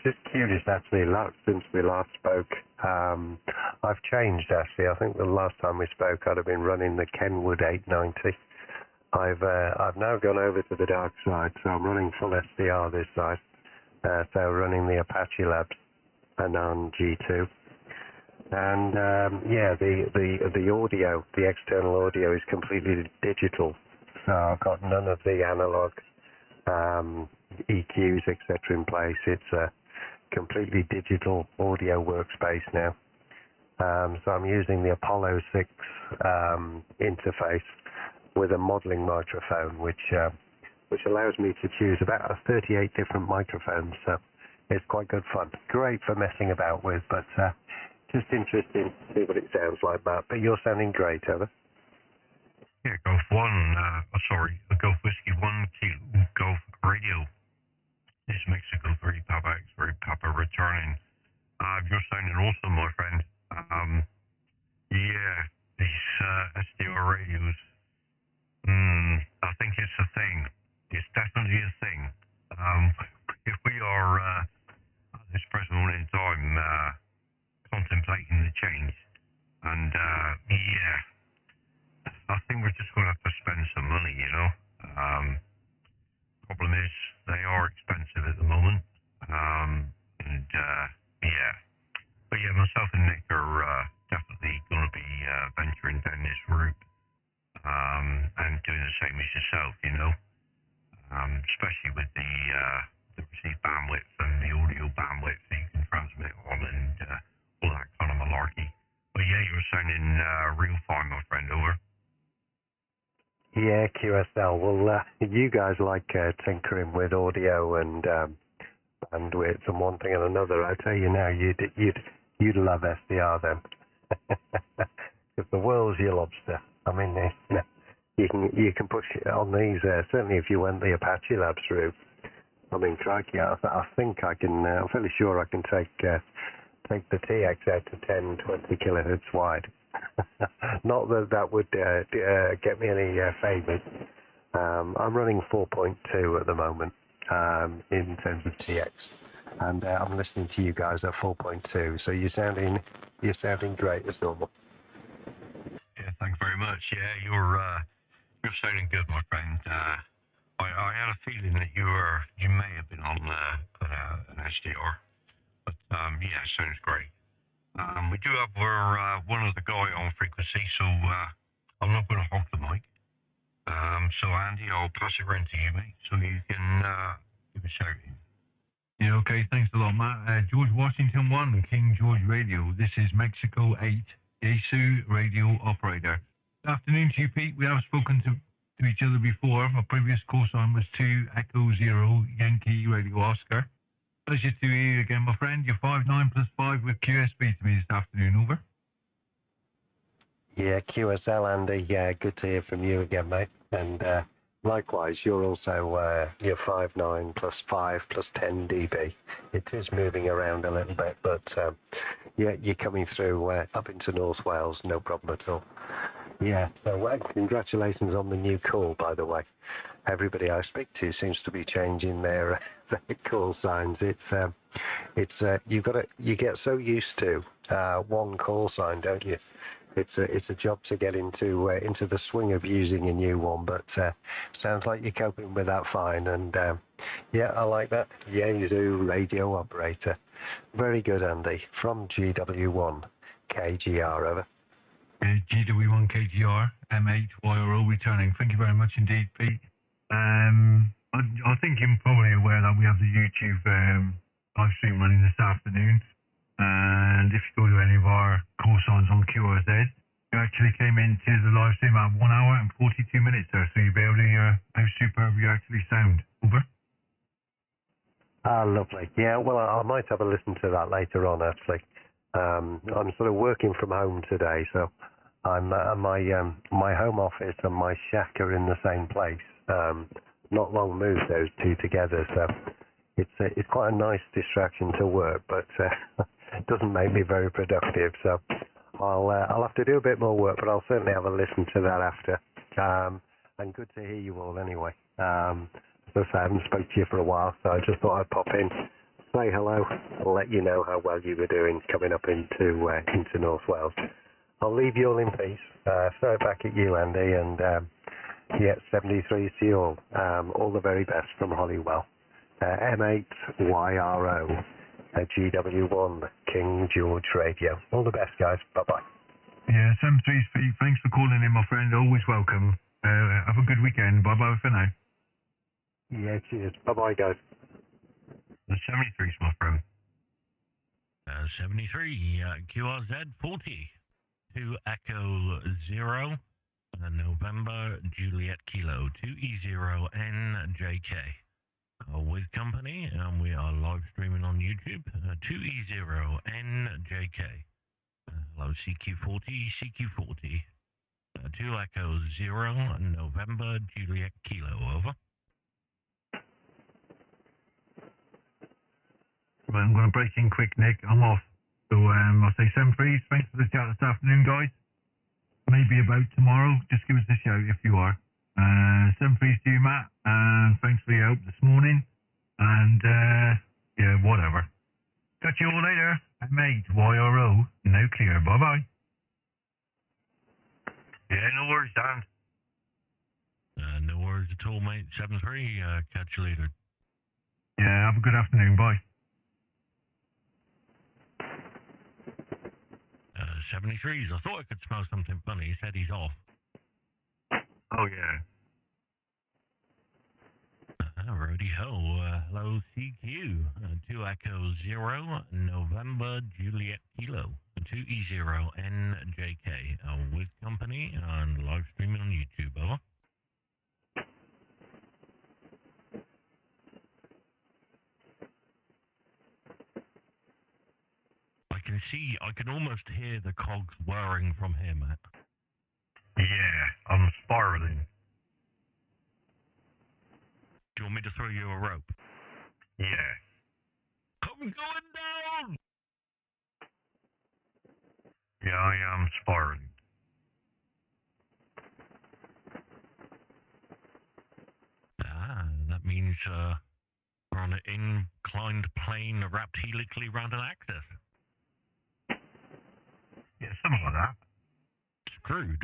Just curious, actually, since we last spoke, I've changed, actually. I think the last time we spoke, I'd have been running the Kenwood 890. I've now gone over to the dark side, so I'm running full SDR this side. So running the Apache Labs Anon G2. And, yeah, the audio, the external audio is completely digital. So I've got none of the analog EQs, etc. in place. It's a completely digital audio workspace now. So I'm using the Apollo 6 interface with a modeling microphone, which allows me to choose about 38 different microphones. So it's quite good fun. Great for messing about with, but just interesting to see what it sounds like, Matt. But you're sounding great, over. Yeah, Golf 1, Golf Whiskey 1 Kilo Golf Radio. This is Mexico 3 Papa X-Ray Papa returning. You're sounding awesome, my friend. Yeah, these SDR radios, I think it's a thing. It's definitely a thing. If we are, at this present moment in time, contemplating the change, and yeah, I think we're just going to have to spend some money, you know. Problem is, they are expensive at the moment, and yeah. But yeah, myself and Nick are definitely going to be venturing down this route, and doing the same as yourself, you know. Especially with the receive bandwidth and the audio bandwidth that you can transmit on, and all that kind of malarkey. But yeah, you were sounding real fine, my friend. Over. Yeah, QSL. Well, you guys like tinkering with audio and bandwidth and one thing and another. I tell you now, you'd love SDR then, because the world's your lobster. I mean, you can push it on these. Certainly, if you went the Apache Labs route. I mean, crikey, I think I can. I'm fairly sure I can take the TX out to 10, 20 kilohertz wide. Not that would get me any favors. I'm running 4.2 at the moment in terms of TX, and I'm listening to you guys at 4.2. So you're sounding great as normal. Yeah, thanks very much. Yeah, you're sounding good, my friend. I had had a feeling that you may have been on an SDR, but yeah, sounds great. We do have one other guy on frequency, so I'm not going to hog the mic. So Andy, I'll pass it around to you, mate, so you can give a shout in. Yeah, okay, thanks a lot, Matt. George Washington 1, King George Radio. This is Mexico 8, Yesu Radio Operator. Good afternoon to you, Pete. We have spoken to each other before. My previous call sign was 2e0njk Yankee Radio Oscar. Pleasure to hear you again, my friend. You're 59+5 with QSB to me this afternoon, over. Yeah, QSL, Andy. Yeah, good to hear from you again, mate. And likewise, you're also you're 59+5 +10 dB. It is moving around a little bit, but yeah, you're coming through up into North Wales, no problem at all. Yeah, so congratulations on the new call, by the way. Everybody I speak to seems to be changing their call signs. It's you get so used to one call sign, don't you? It's a job to get into the swing of using a new one, but sounds like you're coping with that fine. And yeah, I like that. Yesu Radio Operator. Very good, Andy. From GW1 KGR, over. GW1 KGR, m8yro returning. Thank you very much indeed, Pete. I think you're probably aware that we have the YouTube live stream running this afternoon. And if you go to any of our call signs on QRZ, you actually came into the live stream at 1 hour and 42 minutes there, so you'll be able to hear how superb you actually sound. Over. Ah, lovely. Yeah, well, I might have a listen to that later on, actually. I'm sort of working from home today, so I'm my home office and my shack are in the same place. Not long moved those two together, so it's quite a nice distraction to work, but it doesn't make me very productive. So I'll have to do a bit more work, but I'll certainly have a listen to that after. And good to hear you all anyway. As I say, I haven't spoke to you for a while, so I just thought I'd pop in, say hello, and let you know how well you were doing coming up into North Wales. I'll leave you all in peace. Throw it back at you, Andy, and yeah, 73 to you all. All the very best from Holywell. M8yro, GW1 King George Radio. All the best, guys. Bye-bye. Yeah, 73, thanks for calling in, my friend. Always welcome. Have a good weekend. Bye-bye for now. Yeah, cheers. Bye-bye, guys. The 73's my friend. 73, QRZ 40, 2 Echo 0, November Juliet Kilo, 2e0njk. With company, and we are live streaming on YouTube, 2e0njk. Hello, CQ40, CQ40, 2 Echo 0, November Juliet Kilo, over. Right, I'm going to break in quick, Nick. I'm off. So I'll say 73, thanks for the chat this afternoon, guys. Maybe about tomorrow, just give us a shout if you are. 73 to you, Matt, and thanks for your help this morning. And yeah, whatever. Catch you all later. M8yro, now clear. Bye-bye. Yeah, no worries, Dan. No worries at all, mate. 73, catch you later. Yeah, have a good afternoon. Bye. 73s. I thought I could smell something funny. He said he's off. Oh, yeah. Righty ho. Hello, CQ. 2 Echo 0, November Juliet Kilo. 2e0njk. With company and live streaming on YouTube. Over. I can almost hear the cogs whirring from here, Matt. Yeah, I'm spiraling. Do you want me to throw you a rope? Yeah. I'm going down! Yeah, I am spiraling. That means we're on an inclined plane wrapped helically around an axis. Yeah, something like that. Screwed.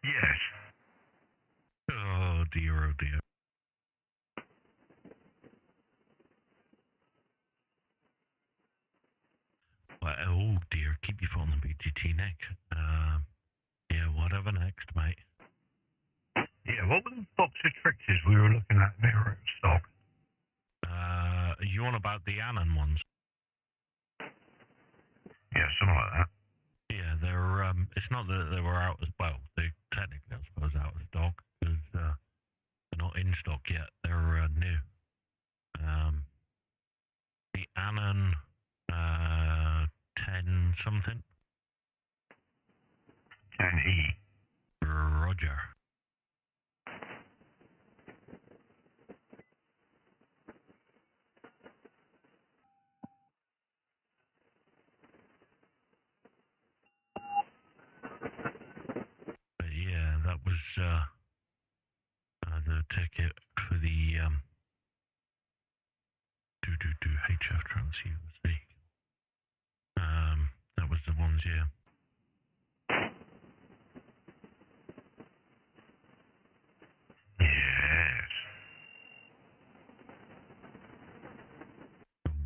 Yes. Oh dear, oh dear. Well, oh dear, keep your phone on BGT, Nick. Yeah, whatever next, mate. Yeah, what were the box of tricks we were looking at in the stock? You on about the Anon ones? Yeah, something like that. Yeah, they're, it's not that they were out as well. They technically, I suppose, out of stock, because, they're not in stock yet. They're, new. The Anon, 10 something? 10E. Roger. But yeah, that was the ticket for the HF transceiver. That was the ones, yeah. Yes.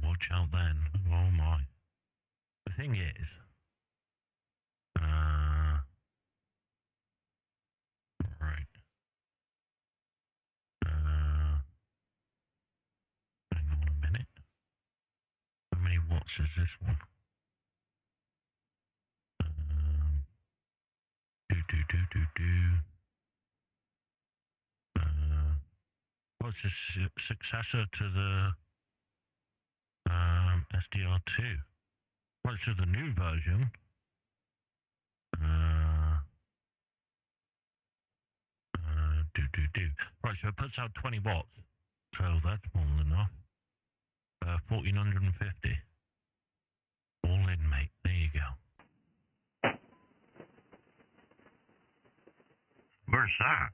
Watch out then. Oh my. The thing is, right. Hang on a minute. How many watts is this one? What's the successor to the SDR2? What's the new version? Right, so it puts out 20 watts. So that's more than enough. 1450. All in, mate. There you go. Where's that?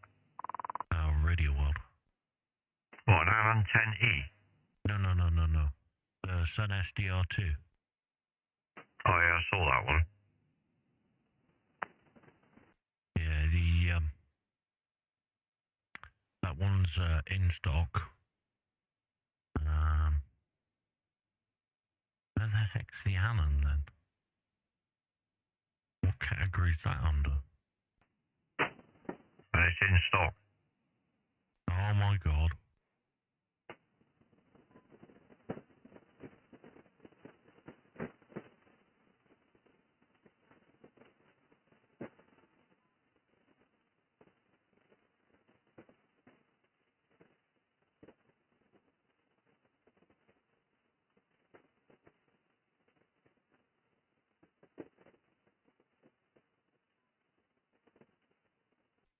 Radio World. What, Alan 10E? No. Sun SDR2. Oh yeah, I saw that one. Yeah, that one's in stock. Where the heck's the Anon then? What category is that under? And it's in stock. Oh my god.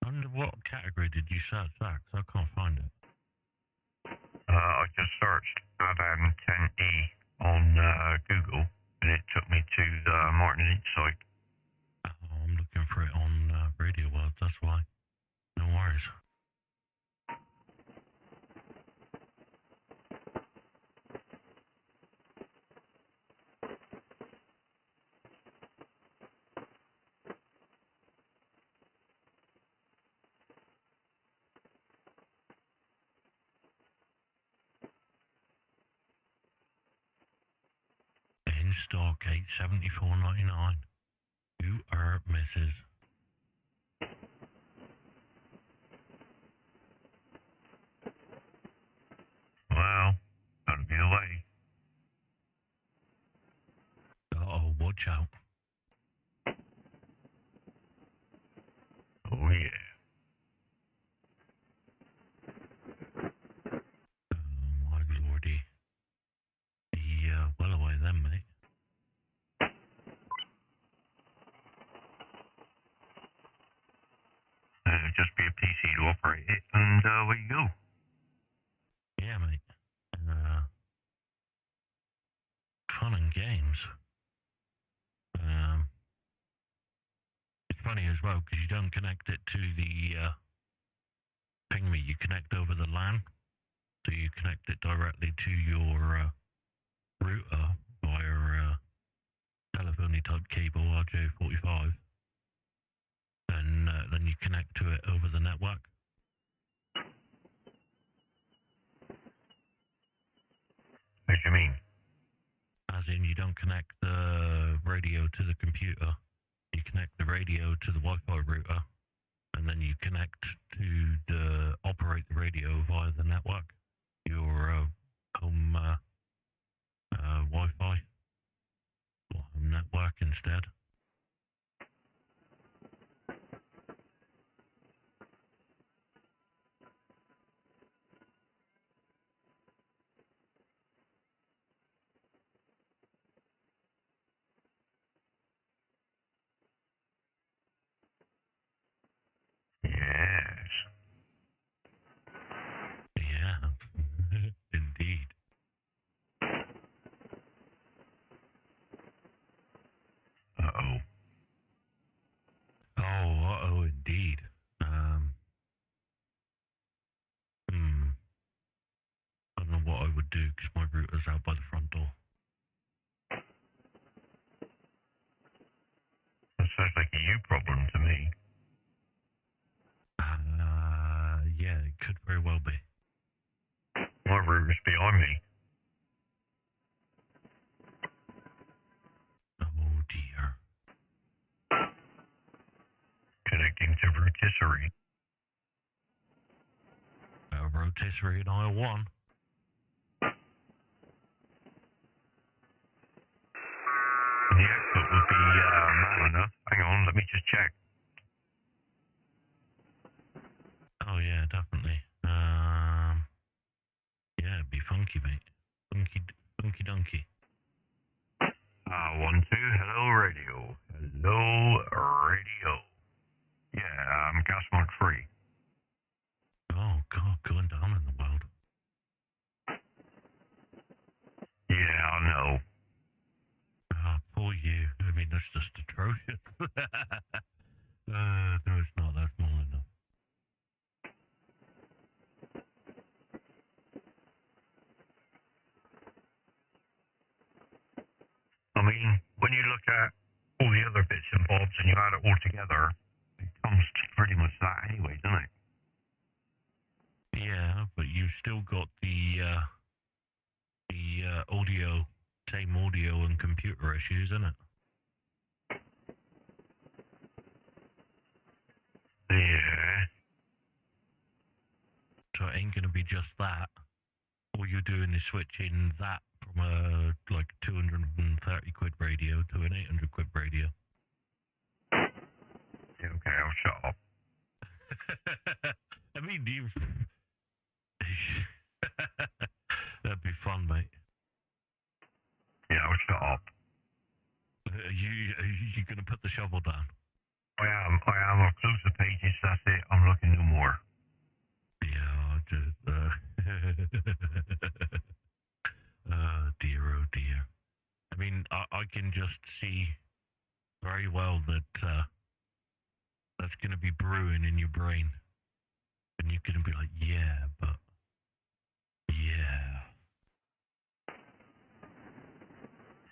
Under what category did you search that? 'Cause I can't find it. I just searched Adam 10E on Google, and it took me to the Martin Lynch site. Oh, I'm looking for it on Radio World, that's why. No worries. In stock, $874.99. You are Mrs. Well, that'll be the way. Uh-oh, watch out. Oh yeah. Oh my lordy. Be well away then, mate. Just be a PC to operate it, and away you go. Yeah, mate. Fun and games. It's funny as well because you don't connect it to the ping me. You connect over the LAN, so you connect it directly to your router via telephony type cable RJ45. Then you connect to it over the network. the computer, you connect the radio to the Wi-Fi router, and then you connect to operate the radio via the network, your home Wi-Fi or home network instead. Yes. Yeah, indeed. Uh-oh. Oh, indeed. I don't know what I would do because my router's out by the front door. That sounds like a you problem to me. Yeah, it could very well be. My router's behind me. Oh dear. Connecting to rotisserie. Rotisserie in aisle 1. The output would be mal enough. Hang on, let me just check. Oh yeah, definitely. Yeah, it'd be funky, mate. Funky donkey. 1, 2, hello radio. Hello radio. Yeah, I'm gas mark 3. Oh God, going down in the world. Yeah, I know. Poor you. I mean, that's just atrocious. No, it's not. That's not enough. I mean, when you look at all the other bits and bobs and you add it all together, it comes to pretty much that anyway, doesn't it? Yeah, but you've still got the audio, same audio and computer issues, isn't it? Yeah. So it ain't gonna be just that. All you're doing is switching that from a like 230 quid radio to an 800 quid radio. Yeah, okay, I'll shut up. I mean, you. That'd be fun, mate. Yeah, I'll shut up. Are you gonna put the shovel down? I am. I'll close the pages, that's it. I'm looking no more. Yeah, just. Dear, oh dear. I mean, I can just see very well that that's going to be brewing in your brain. And you're going to be like, yeah, but. Yeah.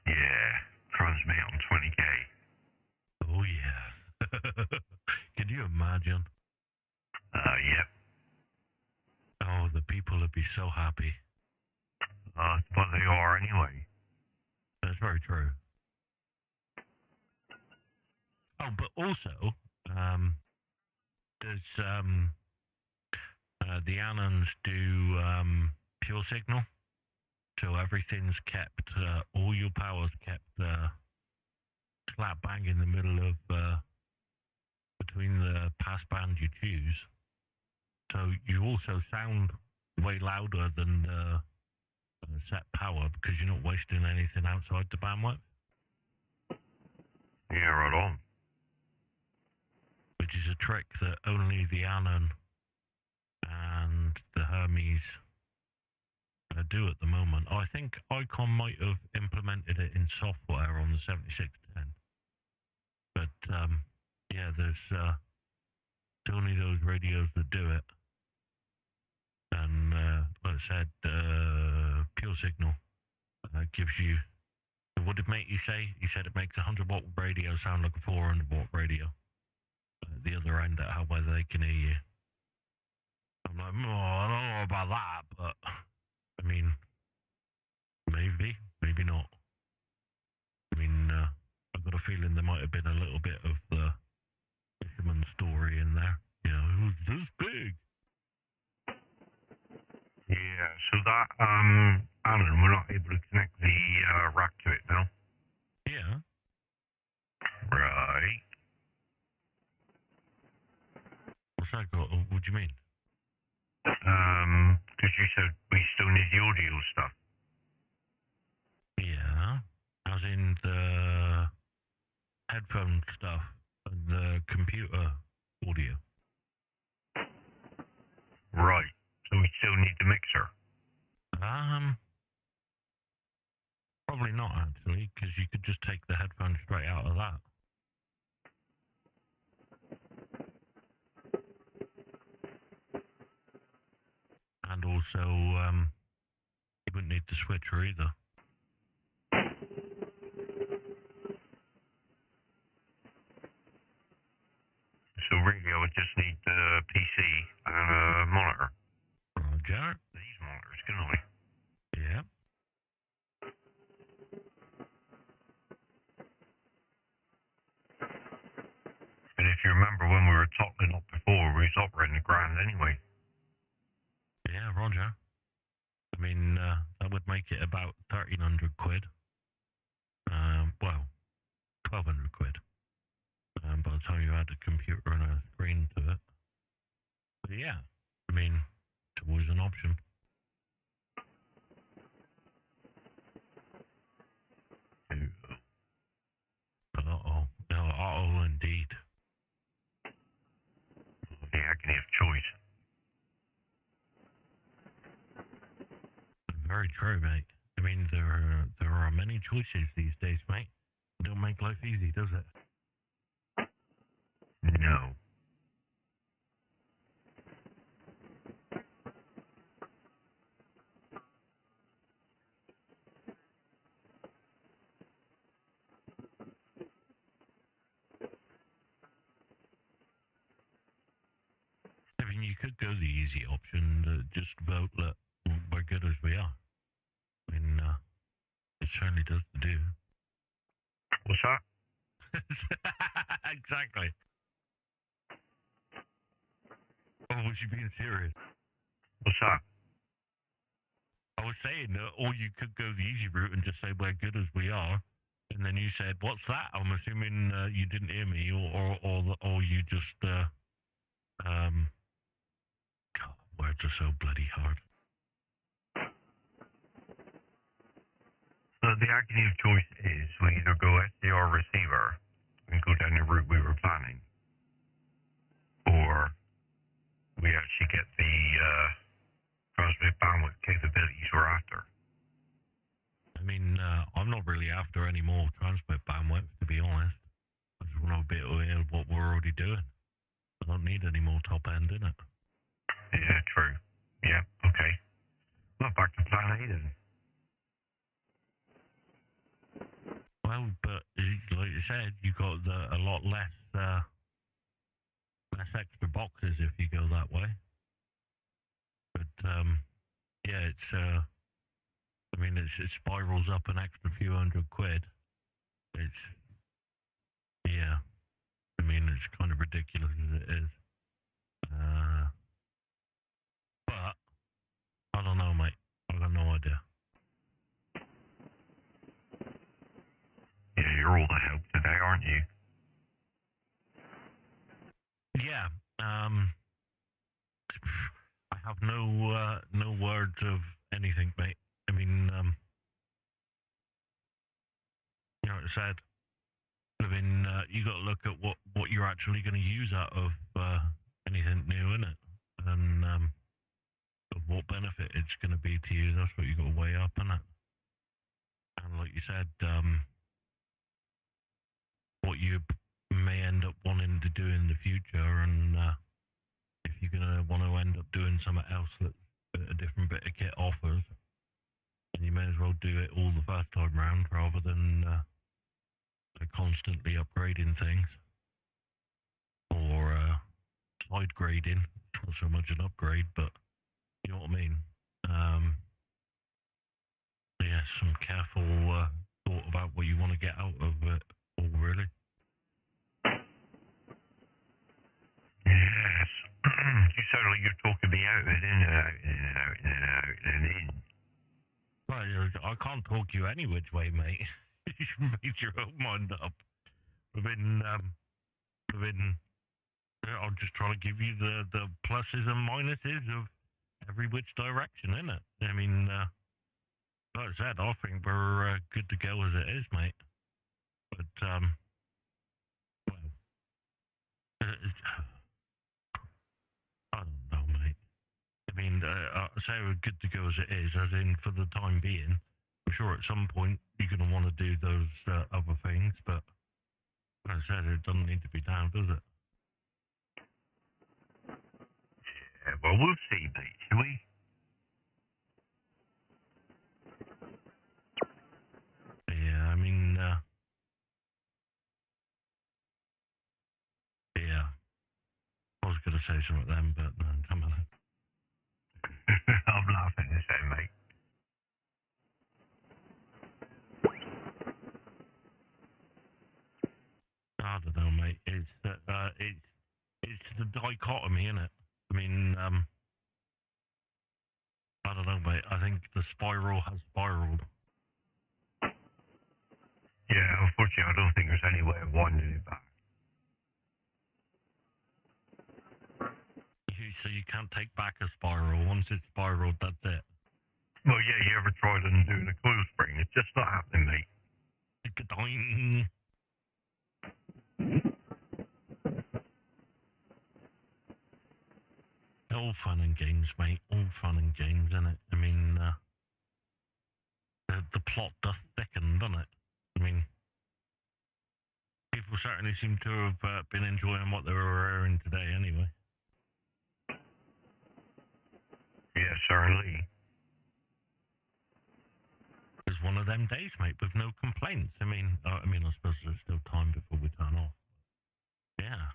Yeah, transmit on 20k. Oh, yeah. Can you imagine? Yep. Oh, the people would be so happy. But they are anyway. That's very true. Oh, but also, there's the Annons do pure signal, so everything's kept, all your power's kept slap bang in the middle of between the pass band you choose. So you also sound way louder than the set power because you're not wasting anything outside the bandwidth. Yeah, right on. Which is a trick that only the Annon and the Hermes do at the moment. I think Icon might have implemented it in software on the 7610. But yeah, there's only those radios that do it. And like I said, pure signal gives you. What did mate you say? He said it makes a 100-watt radio sound like a 400-watt radio. At the other end, at how well they can hear you. I'm like, oh, I don't know about that, but I mean, maybe not. I mean, I've got a feeling there might have been a little bit of the fisherman story in there. You know, it was this big. Yeah, so that, Alan, we're not able to connect the rack to it now. Yeah. Right. What's that got? What do you mean? Because you said we still need the audio stuff. Yeah. As in the headphone stuff and the computer audio. Right. So we still need the mixer. Probably not actually, because you could just take the headphones straight out of that. And also, you wouldn't need the switcher either. So really, I would just need the PC and a monitor. Roger. These monitors, can I? Yeah. And if you remember when we were topping up before, we was operating the grand anyway. Yeah, Roger. I mean, that would make it about 1,300 quid. Well, 1,200 quid. By the time you add a computer and a screen to it. But yeah, I mean, it's always an option. Uh-oh, indeed. The agony of choice. Very true, mate. I mean, there are many choices these days, mate. It don't make life easy, does it? No. I mean, you could go the easy option, just vote that we're good as we are. I mean, it certainly does the do. What's that? Exactly. Oh, was you being serious? What's that? I was saying that, or you could go the easy route and just say we're good as we are, and then you said, "What's that?" I'm assuming you didn't hear me, or you just God, words are so bloody hard. So the agony of choice is we either go SDR receiver and go down the route we were planning, or we actually get the transmit bandwidth capabilities we're after. I mean, I'm not really after any more transmit bandwidth, to be honest. I just want a bit of what we're already doing. I don't need any more top end in it. Yeah, true. Yeah, okay. Well, back to plan A then. Well, but like you said, you got a lot less extra boxes if you go that way. But yeah, it's I mean, it spirals up an extra few hundred quid. It's yeah. I mean, it's kind of ridiculous as it is. But I don't know, mate. I got no idea. Yeah, you're all the help today, aren't you? Yeah. I have no words of anything, mate. I mean, you know, it's sad. I mean, you got to look at what you're actually going to use out of anything new, innit? And of what benefit it's going to be to you. That's what you got to weigh up, innit? And like you said, what you may end up wanting to do in the future, and if you're going to want to end up doing something else that a different bit of kit offers, then you may as well do it all the first time round rather than constantly upgrading things or side grading. It's not so much an upgrade, but you know what I mean. Yeah, some careful thought about what you want to get out of it all, really. you're talking me out and in and out and out and out and in. Well, I can't talk you any which way, mate. You should make your own mind up. I'll just try to give you the pluses and minuses of every which direction, innit? I mean, like I said, I think we're good to go as it is, mate. But, well, I don't know, mate. I mean, I say we're good to go as it is, as in for the time being. I'm sure at some point you're going to want to do those other things, but as I said, it doesn't need to be now, does it? Yeah, well, we'll see, mate, shall we? Yeah, I mean, yeah. I was going to say something then, but no, come on. I'm laughing the same, mate. I don't know, mate. It's the dichotomy, innit? I mean, I don't know, mate. I think the spiral has spiraled. Yeah, unfortunately, I don't think there's any way of winding it back. So you can't take back a spiral. Once it's spiraled, that's it. Well, yeah, you ever tried undoing a coil spring? It's just not happening, mate. All fun and games, mate. All fun and games, innit? I mean, the plot does thicken, doesn't it? I mean, people certainly seem to have been enjoying what they were hearing today, anyway. Yeah, certainly. It's one of them days, mate, with no complaints. I mean, I suppose there's still time before we turn off. Yeah.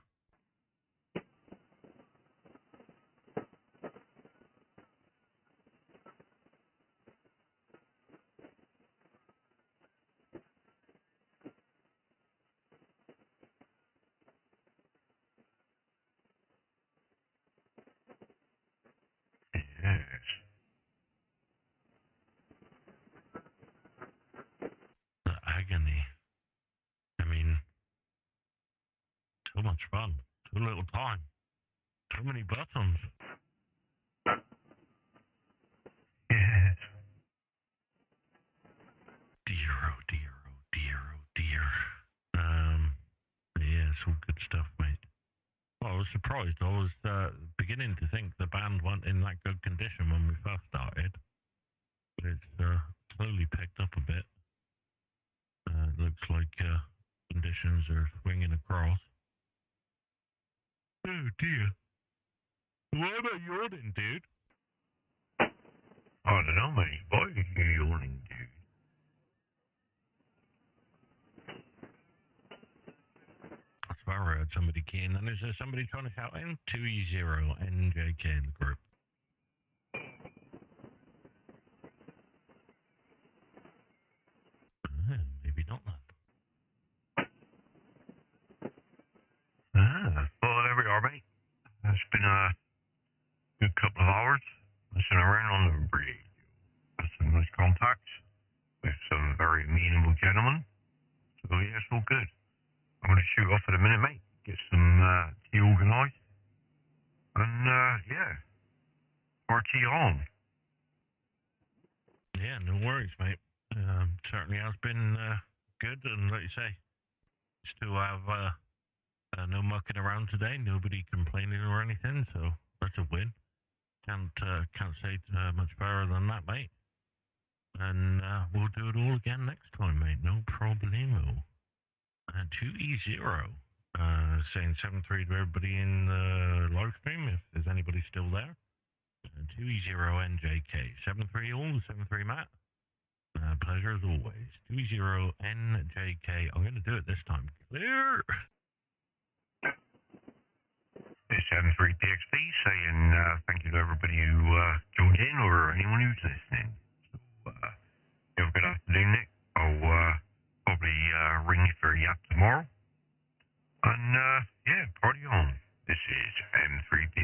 Yes. The agony. I mean, too much fun. Too little time. Too many buttons. Yes. Dear, oh dear, oh dear, oh dear. Yeah, it's all good stuff, mate. Well, I was surprised. I was beginning to think the band weren't in that good condition when we first started. But it's slowly picked up a bit. It looks like conditions are swinging across. Oh dear. Why am I yawning, dude? I don't know, mate. Why are you yawning, dude? I swear I heard somebody keying. And is there somebody trying to shout in? 2e0njk in the group. Maybe not that. Well, there we are, mate. It's been a good couple of hours listening around on the radio. Got some nice contacts with some very amenable gentlemen. So, yeah, it's all good. I'm going to shoot off in a minute, mate. Get some tea organised. And, yeah, party on. Yeah, no worries, mate. Certainly has been good, and like you say, still have no mucking around today. Nobody complaining or anything, so that's a win. Can't say much better than that, mate. And we'll do it all again next time, mate. No problemo. 2e0 saying 7-3 to everybody in the live stream if there's anybody still there. 2e0njk 7-3 all, 7-3 Matt. Pleasure as always. 2e0njk. I'm going to do it this time. Clear. It's m3pxp saying thank you to everybody who joined in or anyone who's listening. So, you have a good afternoon, Nick. I'll probably ring you for a yap tomorrow. And, yeah, party on. This is m3pxp.